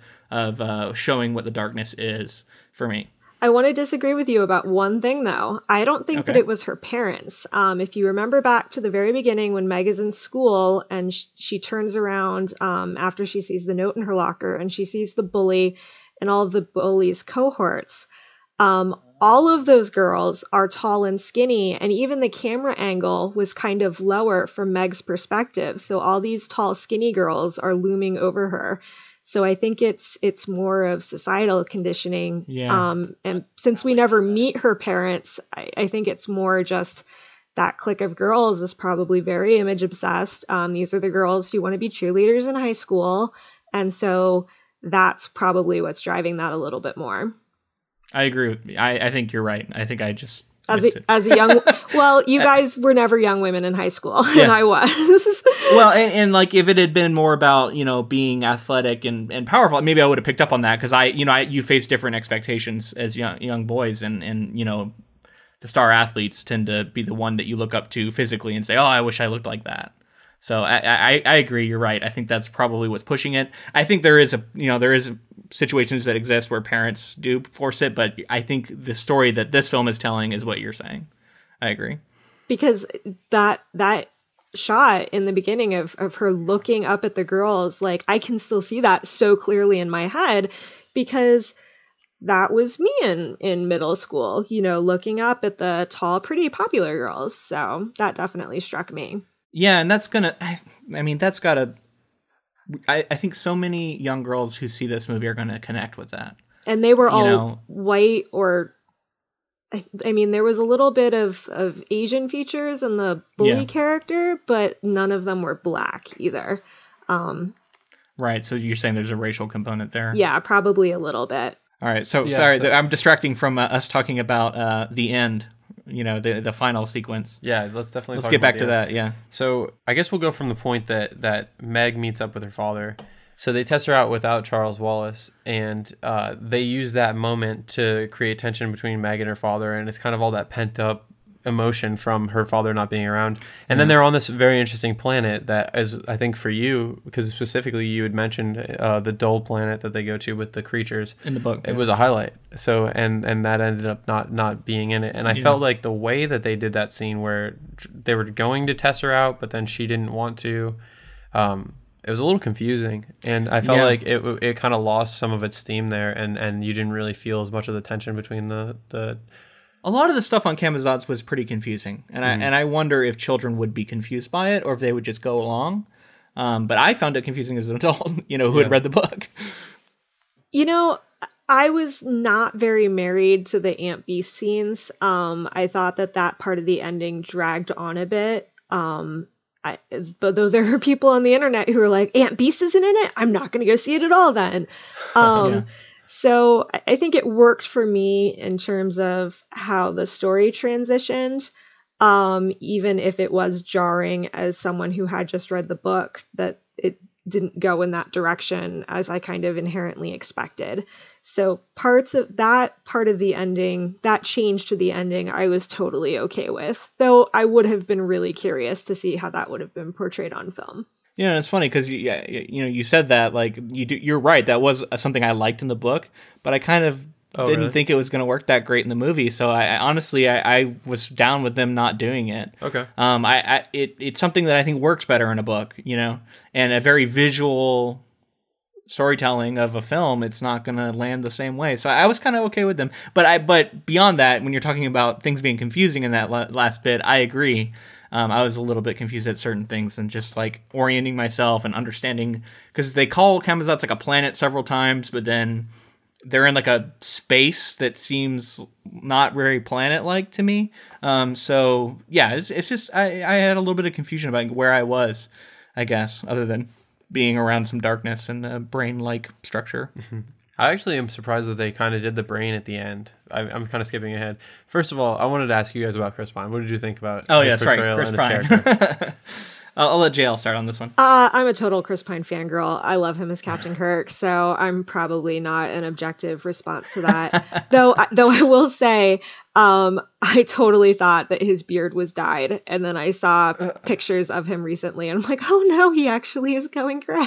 Speaker 1: showing what the darkness is for me.
Speaker 3: I want to disagree with you about one thing, though. I don't think that it was her parents. If you remember back to the very beginning when Meg is in school and she turns around after she sees the note in her locker and she sees the bully and all of the bully's cohorts, all of those girls are tall and skinny, and even the camera angle was kind of lower from Meg's perspective. So all these tall, skinny girls are looming over her. So I think it's more of societal conditioning.
Speaker 1: Yeah.
Speaker 3: And since we never meet her parents, I think it's more just that clique of girls is probably very image obsessed. These are the girls who want to be cheerleaders in high school. And so that's probably what's driving that a little bit more.
Speaker 1: I agree. I think you're right. I think I just
Speaker 3: as a young, well, you guys were never young women in high school, and I was.
Speaker 1: Well, and like, if it had been more about, being athletic and powerful, maybe I would have picked up on that, because you face different expectations as young boys, and the star athletes tend to be the one that you look up to physically and say, oh, I wish I looked like that. So I agree. You're right. I think that's probably what's pushing it. I think there is situations that exist where parents do force it, but I think the story that this film is telling is what you're saying. I agree. Because
Speaker 3: that shot in the beginning of her looking up at the girls, like, I can still see that so clearly in my head, because that was me in middle school, looking up at the tall, pretty, popular girls. So that definitely struck me.
Speaker 1: Yeah, and I think so many young girls who see this movie are going to connect with that. And they were all white, or I mean, there was a little bit of Asian features in the bully character, but none of them were black either. Right, so you're saying there's a racial component there? Yeah, probably a little bit. All right, sorry, I'm distracting from us talking about the end. The final sequence.
Speaker 2: Yeah, let's
Speaker 1: get back to that. Yeah.
Speaker 2: So I guess we'll go from the point that Meg meets up with her father. So they test her out without Charles Wallace, and they use that moment to create tension between Meg and her father, and it's kind of all that pent up emotion from her father not being around. And then they're on this very interesting planet that is, I think for you, because specifically you had mentioned the dull planet that they go to with the creatures
Speaker 1: in the book.
Speaker 2: It was a highlight. So and that ended up not being in it. And I felt like the way that they did that scene where they were going to test her out, but then she didn't want to, it was a little confusing, and I felt like it kind of lost some of its steam there, and you didn't really feel as much of the tension between the
Speaker 1: A lot of the stuff on Camazotz was pretty confusing, and I wonder if children would be confused by it, or if they would just go along. But I found it confusing as an adult, who had read the book.
Speaker 3: I was not very married to the Aunt Beast scenes. I thought that part of the ending dragged on a bit. But though there are people on the internet who are like, Aunt Beast isn't in it, I'm not going to go see it at all then. So I think it worked for me in terms of how the story transitioned, even if it was jarring as someone who had just read the book, that didn't go in that direction as I kind of inherently expected. So parts of that part of the ending, that change to the ending, I was totally okay with, though I would have been really curious to see how that would have been portrayed on film.
Speaker 1: You know, it's funny because you said that, like, you're right. That was something I liked in the book, but I kind of didn't think it was going to work that great in the movie. So I honestly was down with them not doing it.
Speaker 2: Okay.
Speaker 1: It's something that I think works better in a book, you know, and a very visual storytelling of a film, it's not going to land the same way. So I was kind of okay with them. But beyond that, when you're talking about things being confusing in that last bit, I agree. I was a little bit confused at certain things and just like orienting myself and understanding, because they call Camazotz like a planet several times, but then they're in like a space that seems not very planet-like to me. So yeah, it's just, I had a little bit of confusion about where I was, I guess, other than being around some darkness and a brain-like structure.
Speaker 2: I actually am surprised that they kind of did the brain at the end. I'm kind of skipping ahead. First of all, I wanted to ask you guys about Chris Pine. What did you think about his portrayal
Speaker 1: Chris
Speaker 2: and
Speaker 1: Pine.
Speaker 2: his character?
Speaker 1: I'll let JL start on this one.
Speaker 3: I'm a total Chris Pine fangirl. I love him as Captain Kirk, so I'm probably not an objective response to that. though I will say, I totally thought that his beard was dyed, and then I saw pictures of him recently, and I'm like, oh no, he actually is going gray.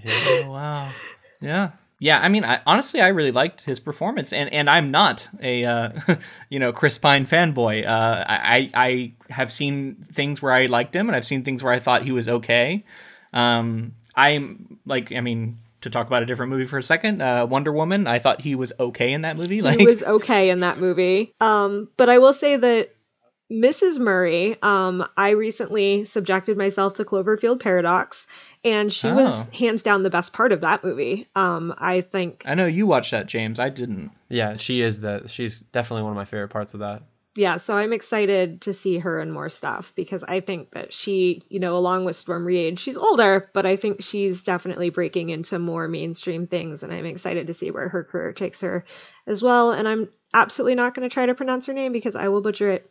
Speaker 1: Oh, wow. Yeah. Yeah, I mean, honestly, I really liked his performance, and I'm not a Chris Pine fanboy. I have seen things where I liked him, and I've seen things where I thought he was okay. I'm like, I mean, to talk about a different movie for a second, Wonder Woman, I thought he was okay in that movie.
Speaker 3: He was okay in that movie. But I will say that Mrs. Murray, I recently subjected myself to Cloverfield Paradox, and she was hands down the best part of that movie. I think.
Speaker 1: I know you watched that, James. I didn't.
Speaker 2: Yeah, she's definitely one of my favorite parts of that.
Speaker 3: Yeah, so I'm excited to see her in more stuff, because I think that she, along with Storm Reid, she's older, but I think she's definitely breaking into more mainstream things, and I'm excited to see where her career takes her as well. And I'm absolutely not going to try to pronounce her name because I will butcher it.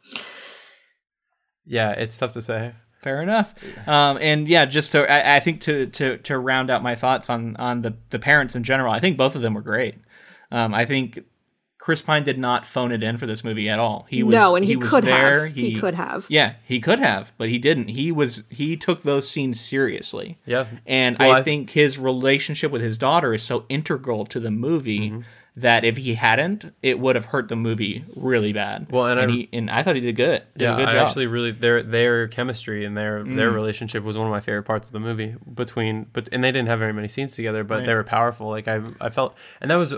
Speaker 2: Yeah, it's tough to say.
Speaker 1: Fair enough. And yeah, just I think to round out my thoughts on the parents in general, I think both of them were great. I think Chris Pine did not phone it in for this movie at all. He could have. He could have. Yeah, he could have, but he didn't. He took those scenes seriously.
Speaker 2: Yeah.
Speaker 1: And I think his relationship with his daughter is so integral to the movie that if he hadn't, it would have hurt the movie really bad. Well, and I thought he did good. Did a good job.
Speaker 2: Actually really their chemistry and their relationship was one of my favorite parts of the movie. And they didn't have very many scenes together, but they were powerful. Like I felt, and that was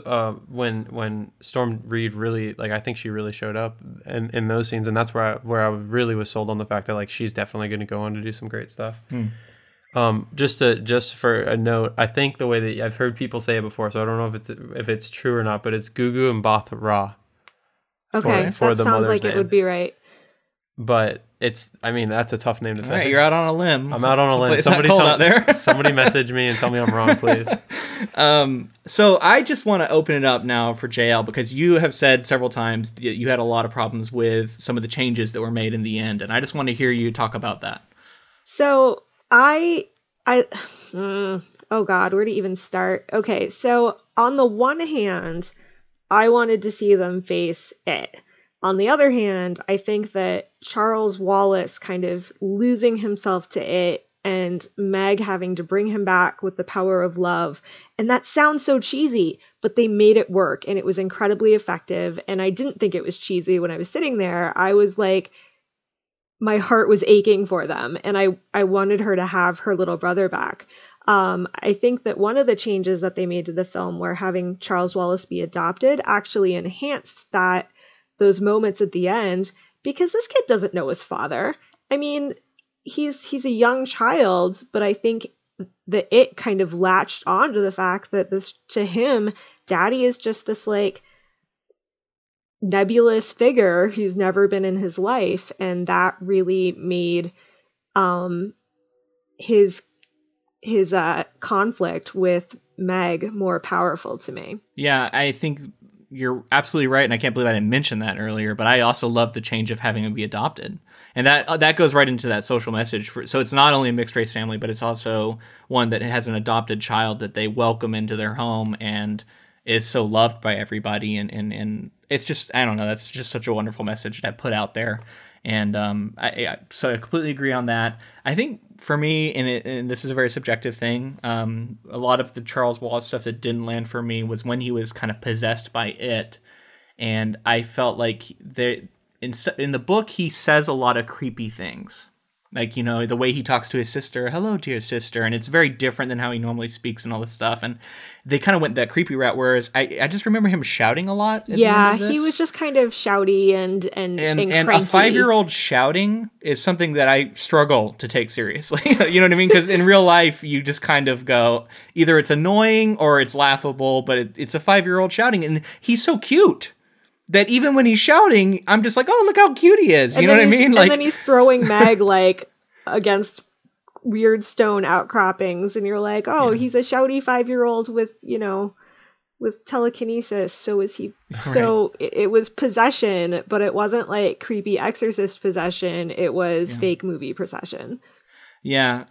Speaker 2: when Storm Reid really, like, I think she really showed up in those scenes, and that's where I really was sold on the fact that, like, she's definitely going to go on to do some great stuff. Just for a note, I think the way that I've heard people say it before, so I don't know if it's true or not, but it's Gugu and Bath Ra.
Speaker 3: Okay, that sounds like it would be right.
Speaker 2: But that's a tough name to say.
Speaker 1: All right, you're out on a limb.
Speaker 2: I'm out on a limb. Somebody message me and tell me I'm wrong, please.
Speaker 1: So I just want to open it up now for JL, because you have said several times that you had a lot of problems with some of the changes that were made in the end, and I just want to hear you talk about that.
Speaker 3: So oh God, where to even start? Okay, so on the one hand, I wanted to see them face it. On the other hand, I think that Charles Wallace kind of losing himself to it, and Meg having to bring him back with the power of love. And that sounds so cheesy, but they made it work, and it was incredibly effective. And I didn't think it was cheesy when I was sitting there. I was like, my heart was aching for them, and I wanted her to have her little brother back. I think that one of the changes that they made to the film, where having Charles Wallace be adopted, actually enhanced those moments at the end, because this kid doesn't know his father. I mean, he's a young child, but I think that it kind of latched on to the fact that to him, Daddy is just this, like, nebulous figure who's never been in his life, and that really made his conflict with Meg more powerful to me.
Speaker 1: Yeah, I think you're absolutely right, and I can't believe I didn't mention that earlier, but I also love the change of having him be adopted. And that goes right into that social message. So it's not only a mixed race family, but it's also one that has an adopted child that they welcome into their home and is so loved by everybody. And it's just, I don't know, that's just such a wonderful message to put out there. And so I completely agree on that. I think for me, and this is a very subjective thing, a lot of the Charles Wallace stuff that didn't land for me was when he was kind of possessed by it. And I felt like in the book, he says a lot of creepy things. Like, you know, the way he talks to his sister, hello, dear sister. And it's very different than how he normally speaks and all this stuff. And they kind of went that creepy route, whereas I just remember him shouting a lot.
Speaker 3: Yeah, he was just kind of shouty and
Speaker 1: a
Speaker 3: cranky.
Speaker 1: 5-year-old shouting is something that I struggle to take seriously. You know what I mean? Because in real life, you just kind of go, either it's annoying or it's laughable, but it's a 5-year-old shouting. And he's so cute that even when he's shouting, I'm just like, oh, look how cute he is. You know what I mean?
Speaker 3: And then he's throwing Meg like against weird stone outcroppings, and you're like, oh, yeah. He's a shouty 5-year-old with, you know, with telekinesis. So is he? Right. So it was possession, but it wasn't like creepy exorcist possession. It was fake movie possession.
Speaker 1: Yeah.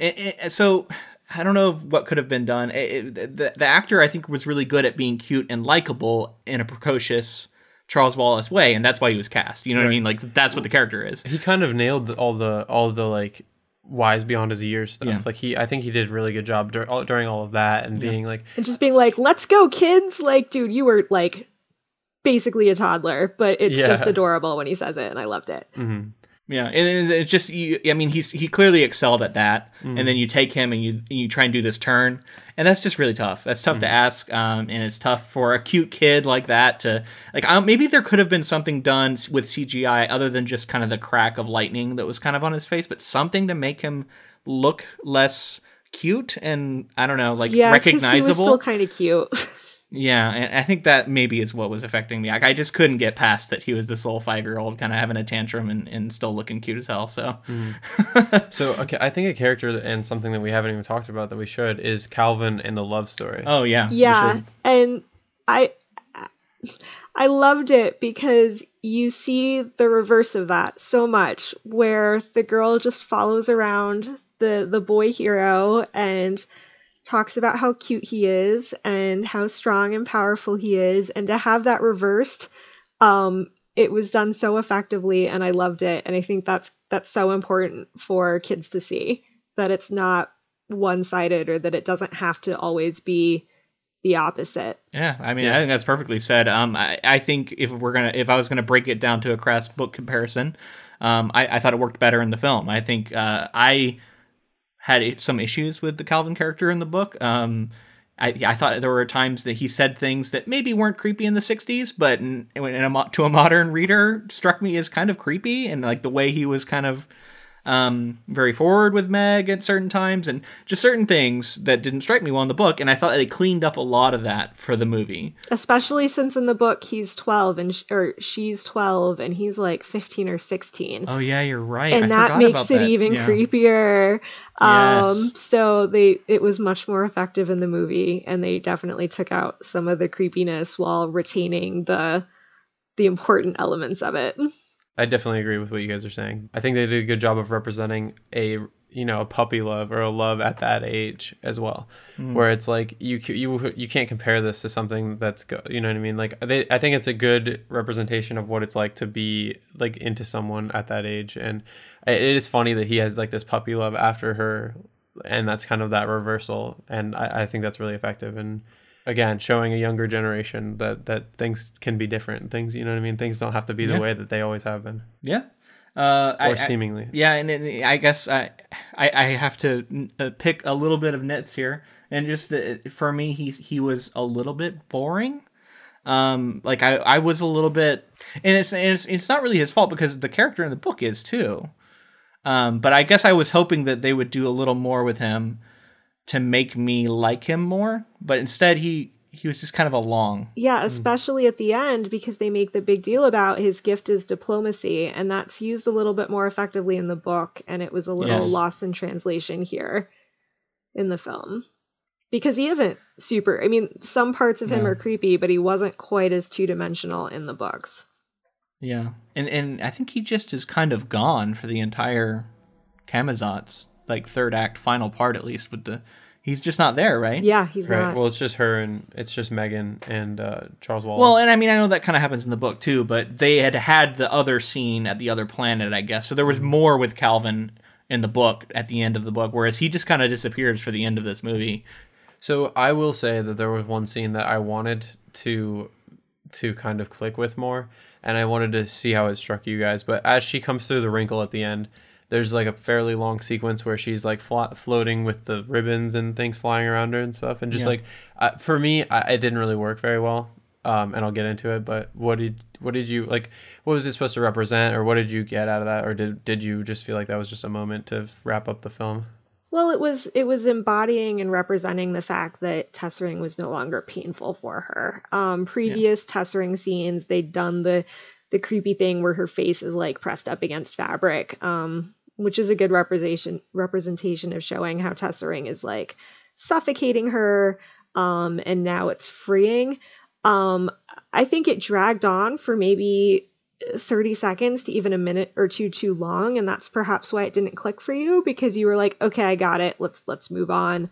Speaker 1: So I don't know what could have been done. The actor, I think, was really good at being cute and likable in a precocious Charles Wallace way, and that's why he was cast. You know what I mean? Like, that's what the character is.
Speaker 2: He kind of nailed all the like wise beyond his years stuff. Yeah. Like I think he did a really good job during all of that, and being like, and
Speaker 3: just being like, let's go, kids. Like, dude, you were like basically a toddler, but it's just adorable when he says it, and I loved it.
Speaker 2: Mm-hmm.
Speaker 1: Yeah, and it's just, I mean, he clearly excelled at that, and then you take him and you try and do this turn, and that's just really tough. That's tough to ask, and it's tough for a cute kid like that to, like, maybe there could have been something done with CGI other than just kind of the crack of lightning that was kind of on his face, but something to make him look less cute and, I don't know, like, recognizable. Yeah, because he was
Speaker 3: still kind of cute.
Speaker 1: Yeah, and I think that maybe is what was affecting me. Like, I just couldn't get past that he was this little 5-year-old kind of having a tantrum and still looking cute as hell. So,
Speaker 2: So okay, I think a character and something that we haven't even talked about that we should is Calvin in the love story.
Speaker 1: Oh yeah,
Speaker 3: yeah, and I loved it because you see the reverse of that so much, where the girl just follows around the boy hero and talks about how cute he is and how strong and powerful he is, and to have that reversed, it was done so effectively, and I loved it. And I think that's so important for kids to see, that it's not one-sided, or that it doesn't have to always be the opposite.
Speaker 1: Yeah, I mean, I think that's perfectly said. I think if I was gonna break it down to a crass book comparison, I thought it worked better in the film. I think I had some issues with the Calvin character in the book. I thought there were times that he said things that maybe weren't creepy in the 60s, but to a modern reader struck me as kind of creepy, and like the way he was kind of very forward with Meg at certain times, and just certain things that didn't strike me well in the book, and I thought they cleaned up a lot of that for the movie.
Speaker 3: Especially since in the book he's 12 or she's 12 and he's like 15 or 16.
Speaker 1: Oh yeah, you're right.
Speaker 3: And that makes it even creepier.
Speaker 1: Yes.
Speaker 3: So it was much more effective in the movie, and they definitely took out some of the creepiness while retaining the important elements of it.
Speaker 2: I definitely agree with what you guys are saying. I think they did a good job of representing a puppy love, or a love at that age as well, where it's like you can't compare this to something that's you know what I mean. Like I think it's a good representation of what it's like to be like into someone at that age, and it is funny that he has like this puppy love after her, and that's kind of that reversal, and I think that's really effective. And again, showing a younger generation that things can be different. Things, you know what I mean? Things don't have to be the way that they always have been.
Speaker 1: Yeah.
Speaker 2: Seemingly.
Speaker 1: Yeah, and I guess I have to pick a little bit of nits here. And just for me, he was a little bit boring. Like I was a little bit... And it's not really his fault, because the character in the book is too. But I guess I was hoping that they would do a little more with him to make me like him more, but instead he was just kind of along.
Speaker 3: Yeah, especially at the end, because they make the big deal about his gift is diplomacy, and that's used a little bit more effectively in the book, and it was a little lost in translation here in the film. because he isn't super. I mean, some parts of him are creepy, but he wasn't quite as two-dimensional in the books.
Speaker 1: Yeah, and I think he just is kind of gone for the entire Camazotz, like third act, final part at least. He's just not there, right?
Speaker 3: Yeah, he's
Speaker 2: right.
Speaker 3: not.
Speaker 2: Well, it's just her and it's just Megan and Charles Wallace.
Speaker 1: Well, and I mean, I know that kind of happens in the book too, but they had the other scene at the other planet, I guess. So there was more with Calvin in the book at the end of the book, whereas he just kind of disappears for the end of this movie.
Speaker 2: So I will say that there was one scene that I wanted to kind of click with more, and I wanted to see how it struck you guys. But as she comes through the wrinkle at the end, there's like a fairly long sequence where she's like floating with the ribbons and things flying around her and stuff. And just like, for me, it didn't really work very well. And I'll get into it, but what did you like, what was it supposed to represent, or what did you get out of that? Or did you just feel like that was just a moment to wrap up the film?
Speaker 3: Well, it was embodying and representing the fact that tessering was no longer painful for her. Previous tessering scenes, they'd done the creepy thing where her face is like pressed up against fabric, which is a good representation of showing how tessering is like suffocating her, and now it's freeing. I think it dragged on for maybe 30 seconds to even a minute or two too long, and that's perhaps why it didn't click for you, because you were like, okay, I got it, let's move on.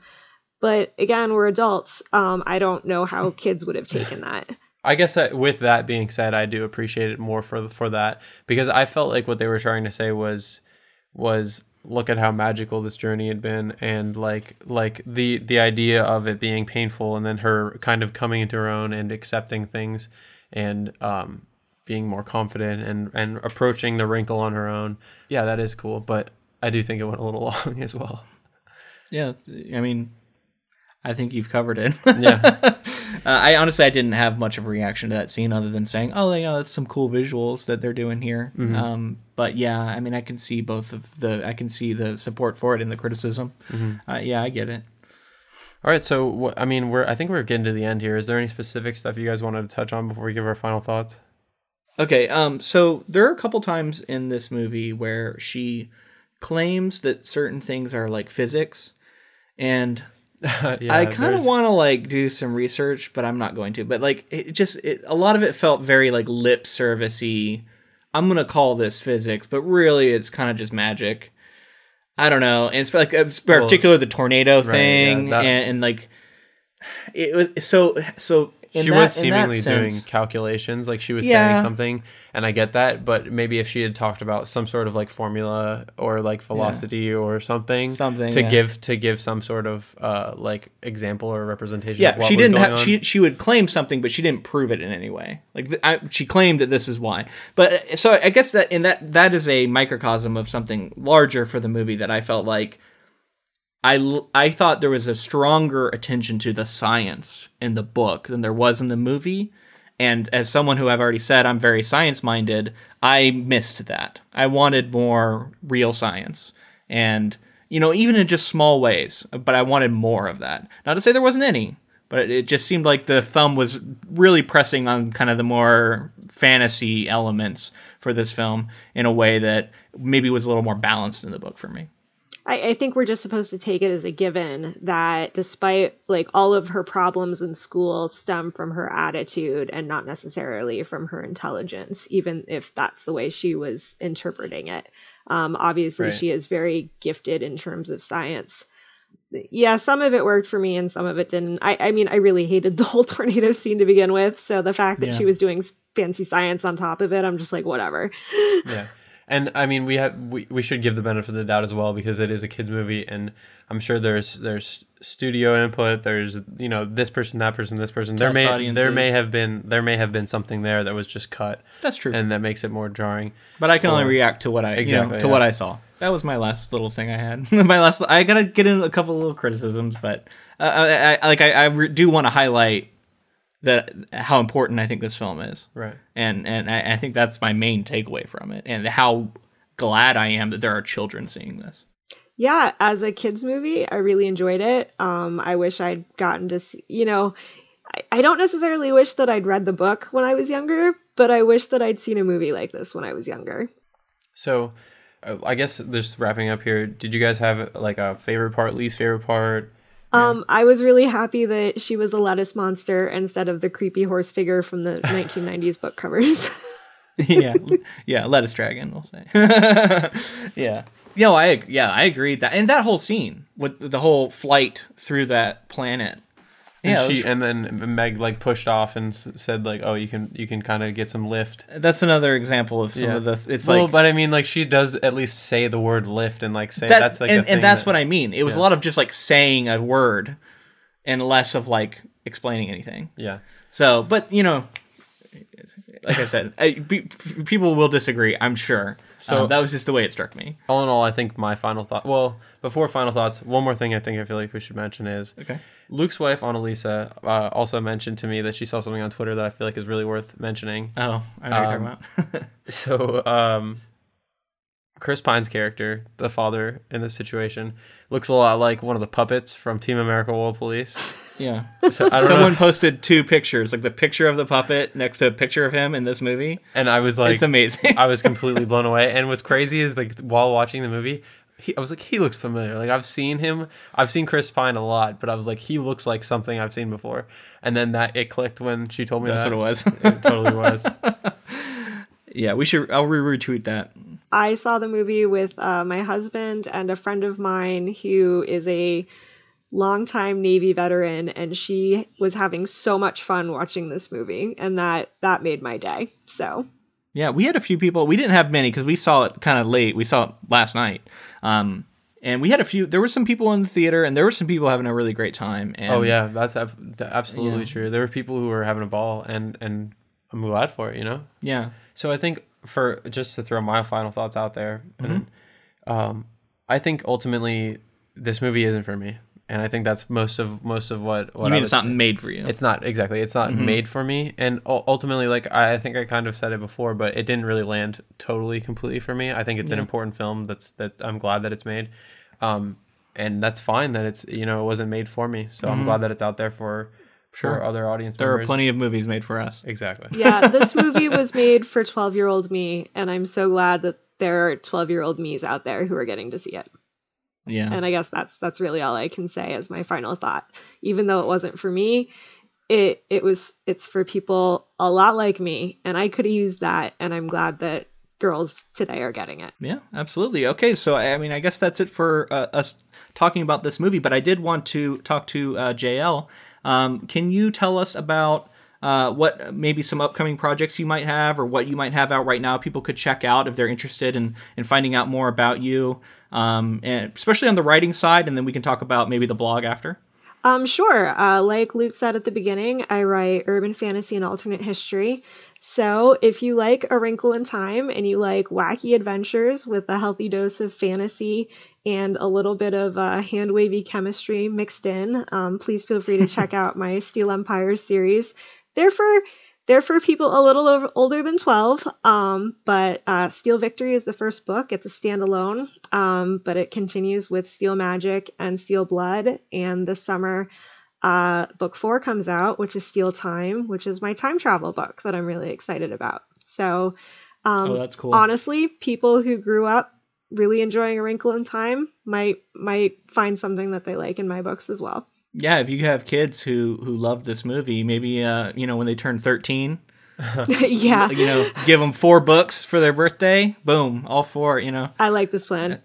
Speaker 3: But again, we're adults. I don't know how kids would have taken that.
Speaker 2: I guess that with that being said, I do appreciate it more for that, because I felt like what they were trying to say was look at how magical this journey had been, and like the idea of it being painful, and then her kind of coming into her own and accepting things, and being more confident and approaching the wrinkle on her own. Yeah, that is cool, but I do think it went a little long as well.
Speaker 1: Yeah, I mean, I think you've covered it.
Speaker 2: Yeah.
Speaker 1: I honestly didn't have much of a reaction to that scene other than saying, oh, that's some cool visuals that they're doing here.
Speaker 2: Mm-hmm.
Speaker 1: But yeah, I mean, I can see I can see the support for it and the criticism. Mm-hmm. Yeah, I get it.
Speaker 2: All right, so I think we're getting to the end here. Is there any specific stuff you guys wanted to touch on before we give our final thoughts? Okay,
Speaker 1: so there are a couple times in this movie where she claims that certain things are like physics, and I kind of want to like do some research, but I'm not going to. But like, a lot of it felt very like lip service-y. I'm gonna call this physics, but really it's kind of just magic. I don't know, and it's like particularly the tornado thing, and like it was so.
Speaker 2: She was seemingly doing calculations, like she was saying something, and I get that, but maybe if she had talked about some sort of like formula or like velocity or something to give some sort of like example or representation of what
Speaker 1: she
Speaker 2: was
Speaker 1: didn't
Speaker 2: going on.
Speaker 1: She would claim something, but she didn't prove it in any way. Like she claimed that this is why. But so I guess that is a microcosm of something larger for the movie that I felt like I thought there was a stronger attention to the science in the book than there was in the movie. And as someone who I've already said, I'm very science-minded, I missed that. I wanted more real science. And, even in just small ways, but I wanted more of that. Not to say there wasn't any, but it just seemed like the thumb was really pressing on kind of the more fantasy elements for this film in a way that maybe was a little more balanced in the book for me.
Speaker 3: I think we're just supposed to take it as a given that despite like all of her problems in school stem from her attitude and not necessarily from her intelligence, even if that's the way she was interpreting it. Obviously, she is very gifted in terms of science. Yeah, some of it worked for me and some of it didn't. I mean, I really hated the whole tornado scene to begin with. So the fact that she was doing fancy science on top of it, I'm just like, whatever.
Speaker 2: Yeah. And I mean, we should give the benefit of the doubt as well, because it is a kids movie, and I'm sure there's studio input. There's this person, that person, this person. There may have been something there that was just cut.
Speaker 1: That's true,
Speaker 2: and that makes it more jarring.
Speaker 1: But I can only react to what I what I saw. That was my last little thing I had. I gotta get into a couple of little criticisms, but I do want to highlight that how important I think this film is.
Speaker 2: Right.
Speaker 1: And I think that's my main takeaway from it, and how glad I am that there are children seeing this.
Speaker 3: Yeah, as a kids movie, I really enjoyed it. I wish I'd gotten to see, I don't necessarily wish that I'd read the book when I was younger, but I wish that I'd seen a movie like this when I was younger.
Speaker 2: So I guess just wrapping up here, did you guys have like a favorite part, least favorite part?
Speaker 3: I was really happy that she was a lettuce monster instead of the creepy horse figure from the 1990s book covers.
Speaker 1: yeah, lettuce dragon, we'll say. Yeah. I agree that, and that whole scene with the whole flight through that planet.
Speaker 2: And then Meg like pushed off and said like, "Oh, you can kind of get some lift."
Speaker 1: That's another example of some of the. It's
Speaker 2: but I mean, like she does at least say the word lift and like say that's like,
Speaker 1: and that's what I mean. It was a lot of just like saying a word, and less of like explaining anything.
Speaker 2: Yeah.
Speaker 1: So, but like I said, people will disagree, I'm sure. So that was just the way it struck me.
Speaker 2: All in all, I think my final thought. Well, before final thoughts, one more thing I feel like we should mention is Luke's wife Annalisa also mentioned to me that she saw something on Twitter that I feel like is really worth mentioning.
Speaker 1: Oh, I know what you're talking about.
Speaker 2: So Chris Pine's character, the father in this situation, looks a lot like one of the puppets from Team America World Police.
Speaker 1: Yeah.
Speaker 2: So
Speaker 1: Someone posted 2 pictures, like the picture of the puppet next to a picture of him in this movie.
Speaker 2: And I was like,
Speaker 1: it's amazing.
Speaker 2: I was completely blown away. And what's crazy is like while watching the movie, I was like, he looks familiar. Like I've seen Chris Pine a lot, but I was like, he looks like something I've seen before. And then it clicked when she told me
Speaker 1: that's what it was.
Speaker 2: It totally was.
Speaker 1: Yeah, I'll retweet that.
Speaker 3: I saw the movie with my husband and a friend of mine who is a longtime Navy veteran, and she was having so much fun watching this movie, and that made my day. So
Speaker 1: yeah, we had a few people. We didn't have many because we saw it kind of late. We saw it last night, and we had a few. There were some people in the theater, and there were some people having a really great time. And,
Speaker 2: oh yeah, that's absolutely true. There were people who were having a ball, and I'm glad for it.
Speaker 1: Yeah.
Speaker 2: So I think for just to throw my final thoughts out there, and I think ultimately this movie isn't for me. And I think that's most of what
Speaker 1: you mean it's not made for you.
Speaker 2: It's not exactly. It's not made for me. And ultimately, like I think I kind of said it before, but it didn't really land completely for me. I think it's an important film that I'm glad that it's made. And that's fine that it's it wasn't made for me. So I'm glad that it's out there for other audience
Speaker 1: there
Speaker 2: members.
Speaker 1: Are plenty of movies made for us.
Speaker 2: Exactly.
Speaker 3: Yeah, this movie was made for 12-year-old me, and I'm so glad that there are 12-year-old me's out there who are getting to see it.
Speaker 1: Yeah.
Speaker 3: And I guess that's really all I can say as my final thought. Even though it wasn't for me, it's for people a lot like me, and I could have used that, and I'm glad that girls today are getting it.
Speaker 1: Yeah, absolutely. Okay, so I mean, I guess that's it for us talking about this movie, but I did want to talk to JL. Can you tell us about what maybe some upcoming projects you might have, or what you might have out right now people could check out if they're interested in finding out more about you, and especially on the writing side, and then we can talk about maybe the blog after?
Speaker 3: Sure. Like Luke said at the beginning, I write urban fantasy and alternate history. So if you like A Wrinkle in Time and you like wacky adventures with a healthy dose of fantasy and a little bit of hand-wavy chemistry mixed in, please feel free to check out my Steel Empire series. They're for people a little older than 12, but Steel Victory is the first book. It's a standalone, but it continues with Steel Magic and Steel Blood. And this summer, book 4 comes out, which is Steel Time, which is my time travel book that I'm really excited about. So,
Speaker 1: that's cool.
Speaker 3: Honestly, people who grew up really enjoying A Wrinkle in Time might find something that they like in my books as well.
Speaker 1: Yeah, if you have kids who love this movie, maybe when they turn 13,
Speaker 3: yeah,
Speaker 1: give them 4 books for their birthday. Boom, all 4.
Speaker 3: I like this plan.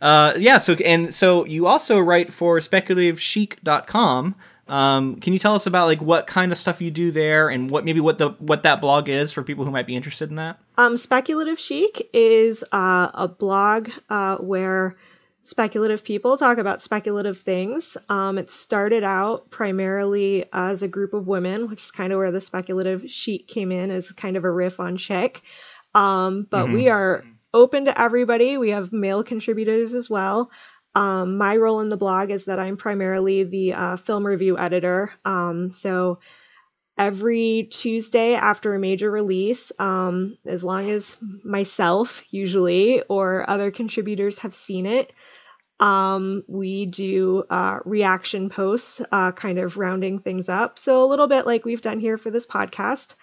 Speaker 1: Yeah. So you also write for speculativeschic.com. Can you tell us about like what kind of stuff you do there, and what that blog is for people who might be interested in that?
Speaker 3: Speculative Chic is a blog where speculative people talk about speculative things. It started out primarily as a group of women, which is kind of where the speculative chic came in, as kind of a riff on chic. But we are open to everybody. We have male contributors as well. My role in the blog is that I'm primarily the film review editor. So every Tuesday after a major release, as long as myself usually or other contributors have seen it, we do reaction posts, kind of rounding things up. So a little bit like we've done here for this podcast.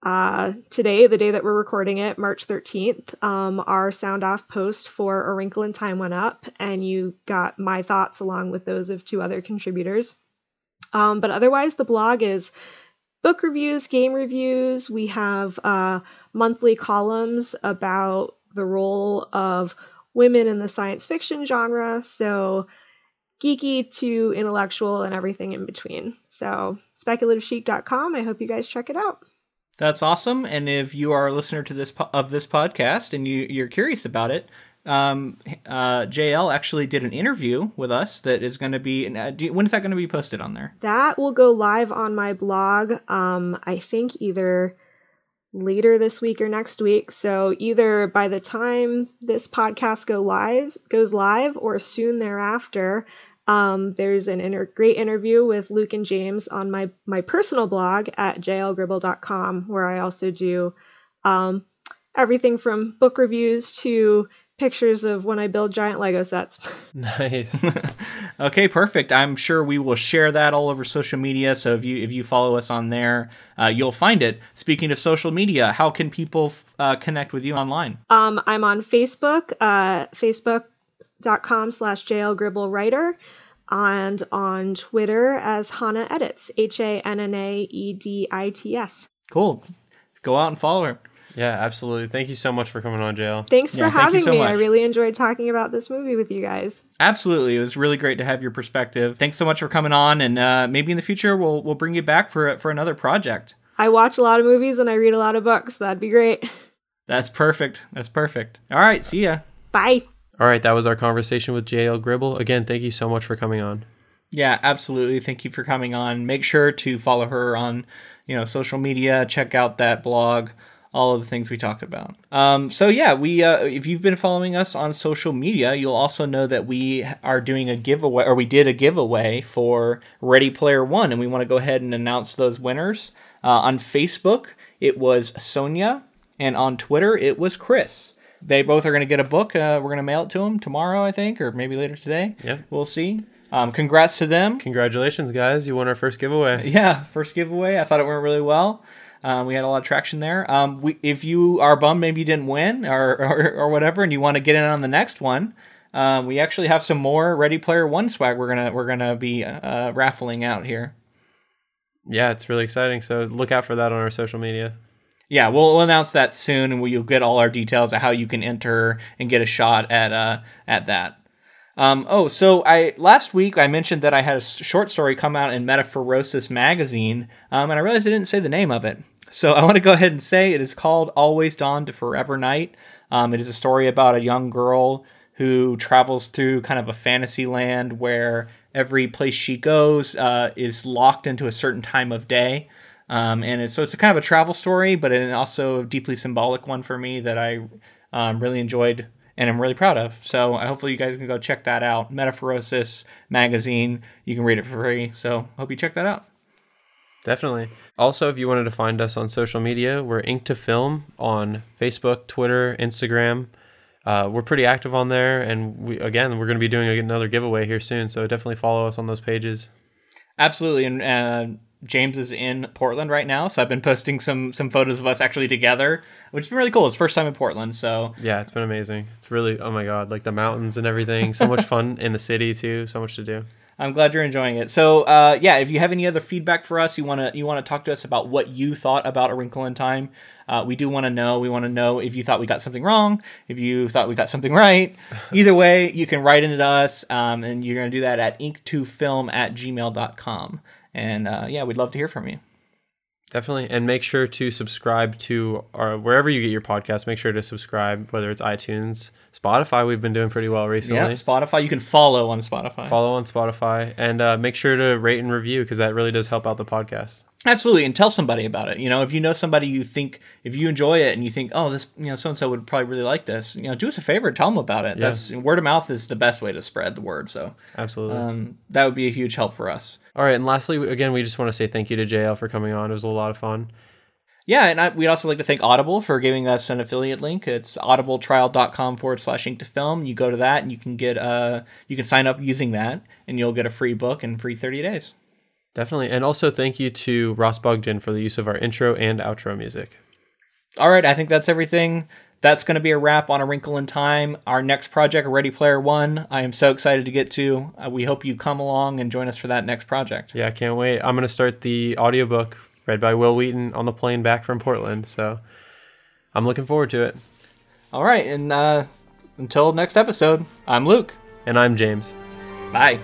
Speaker 3: Today, the day that we're recording it, March 13th, our sound off post for A Wrinkle in Time went up, and you got my thoughts along with those of 2 other contributors. But otherwise, the blog is book reviews, game reviews. We have monthly columns about the role of women in the science fiction genre. So geeky to intellectual and everything in between. So speculativechic.com. I hope you guys check it out.
Speaker 1: That's awesome. And if you are a listener to this podcast and you're curious about it, JL actually did an interview with us that is going to be, when is that going to be posted on there?
Speaker 3: That will go live on my blog, I think either later this week or next week. So either by the time this podcast goes live or soon thereafter. There's an great interview with Luke and James on my personal blog at jlgribble.com, where I also do everything from book reviews to pictures of when I build giant Lego sets.
Speaker 2: Nice.
Speaker 1: Okay, perfect. I'm sure we will share that all over social media. So if you follow us on there, you'll find it. Speaking of social media, how can people connect with you online?
Speaker 3: I'm on Facebook, facebook.com/jlgribblewriter, and on Twitter as Hannah Edits, HANNAEDITS.
Speaker 1: Cool. Go out and follow her.
Speaker 2: Yeah, absolutely. Thank you so much for coming on, JL.
Speaker 3: Thanks for having me.
Speaker 1: Much.
Speaker 3: I really enjoyed talking about this movie with you guys.
Speaker 1: Absolutely. It was really great to have your perspective. Thanks so much for coming on, and maybe in the future we'll bring you back for another project.
Speaker 3: I watch a lot of movies and I read a lot of books. That'd be great.
Speaker 1: That's perfect. All right, see ya.
Speaker 3: Bye.
Speaker 2: All right, that was our conversation with JL Gribble. Again, thank you so much for coming on.
Speaker 1: Yeah, absolutely. Thank you for coming on. Make sure to follow her on, social media. Check out that blog. All of the things we talked about. So yeah, if you've been following us on social media, you'll also know that we are doing a giveaway, or we did a giveaway for Ready Player One, and we want to go ahead and announce those winners. On Facebook, it was Sonia, and on Twitter, it was Chris. They both are going to get a book. We're going to mail it to them tomorrow, I think, or maybe later today.
Speaker 2: Yeah,
Speaker 1: we'll see. Congrats to them.
Speaker 2: Congratulations, guys. You won our first giveaway.
Speaker 1: Yeah, first giveaway. I thought it went really well. We had a lot of traction there. If you are bummed maybe you didn't win or whatever, and you want to get in on the next one, we actually have some more Ready Player One swag we're gonna be raffling out here.
Speaker 2: Yeah, it's really exciting. So look out for that on our social media.
Speaker 1: Yeah, we'll announce that soon, and you'll get all our details of how you can enter and get a shot at that. So last week I mentioned that I had a short story come out in Metaphorosis magazine, and I realized I didn't say the name of it. So I want to go ahead and say it is called Always Dawn to Forever Night. It is a story about a young girl who travels through kind of a fantasy land where every place she goes is locked into a certain time of day. It's a kind of a travel story, but also a deeply symbolic one for me that I really enjoyed and I'm really proud of. So hopefully you guys can go check that out. Metaphorosis magazine. You can read it for free. So hope you check that out.
Speaker 2: Definitely. Also, if you wanted to find us on social media, we're Ink to Film on Facebook, Twitter, Instagram. We're pretty active on there. And we're going to be doing another giveaway here soon. So definitely follow us on those pages.
Speaker 1: Absolutely. And James is in Portland right now, so I've been posting some photos of us actually together, which has been really cool. It's the first time in Portland, so
Speaker 2: yeah, it's been amazing. It's really, oh my god, like the mountains and everything. So much fun in the city too. So much to do.
Speaker 1: I'm glad you're enjoying it. So if you have any other feedback for us, you want to talk to us about what you thought about A Wrinkle in Time. We do want to know. We want to know if you thought we got something wrong, if you thought we got something right. Either way, you can write into us, and you're going to do that at ink2film@gmail.com. And we'd love to hear from you.
Speaker 2: Definitely. And make sure to subscribe to our, wherever you get your podcast, make sure to subscribe, whether it's iTunes, Spotify. We've been doing pretty well recently.
Speaker 1: Yeah, Spotify. You can follow on Spotify.
Speaker 2: Follow on Spotify. And make sure to rate and review, because that really does help out the podcast.
Speaker 1: Absolutely. And tell somebody about it. If you know somebody you think, if you enjoy it and you think, oh, this, so-and-so would probably really like this, do us a favor, tell them about it.
Speaker 2: Yeah.
Speaker 1: Word of mouth is the best way to spread the word. So
Speaker 2: absolutely.
Speaker 1: That would be a huge help for us.
Speaker 2: All right. And lastly, again, we just want to say thank you to JL for coming on. It was a lot of fun.
Speaker 1: Yeah. And we'd also like to thank Audible for giving us an affiliate link. It's audibletrial.com/ink2film. You go to that and you can get, you can sign up using that and you'll get a free book and free 30 days.
Speaker 2: Definitely. And also thank you to Ross Bogdan for the use of our intro and outro music.
Speaker 1: All right, I think that's everything. That's going to be a wrap on A Wrinkle in Time. Our next project, Ready Player One, I am so excited to get to. We hope you come along and join us for that next project.
Speaker 2: Yeah, I can't wait. I'm going to start the audiobook read by Will Wheaton on the plane back from Portland. So I'm looking forward to it.
Speaker 1: All right, and until next episode, I'm Luke.
Speaker 2: And I'm James.
Speaker 1: Bye.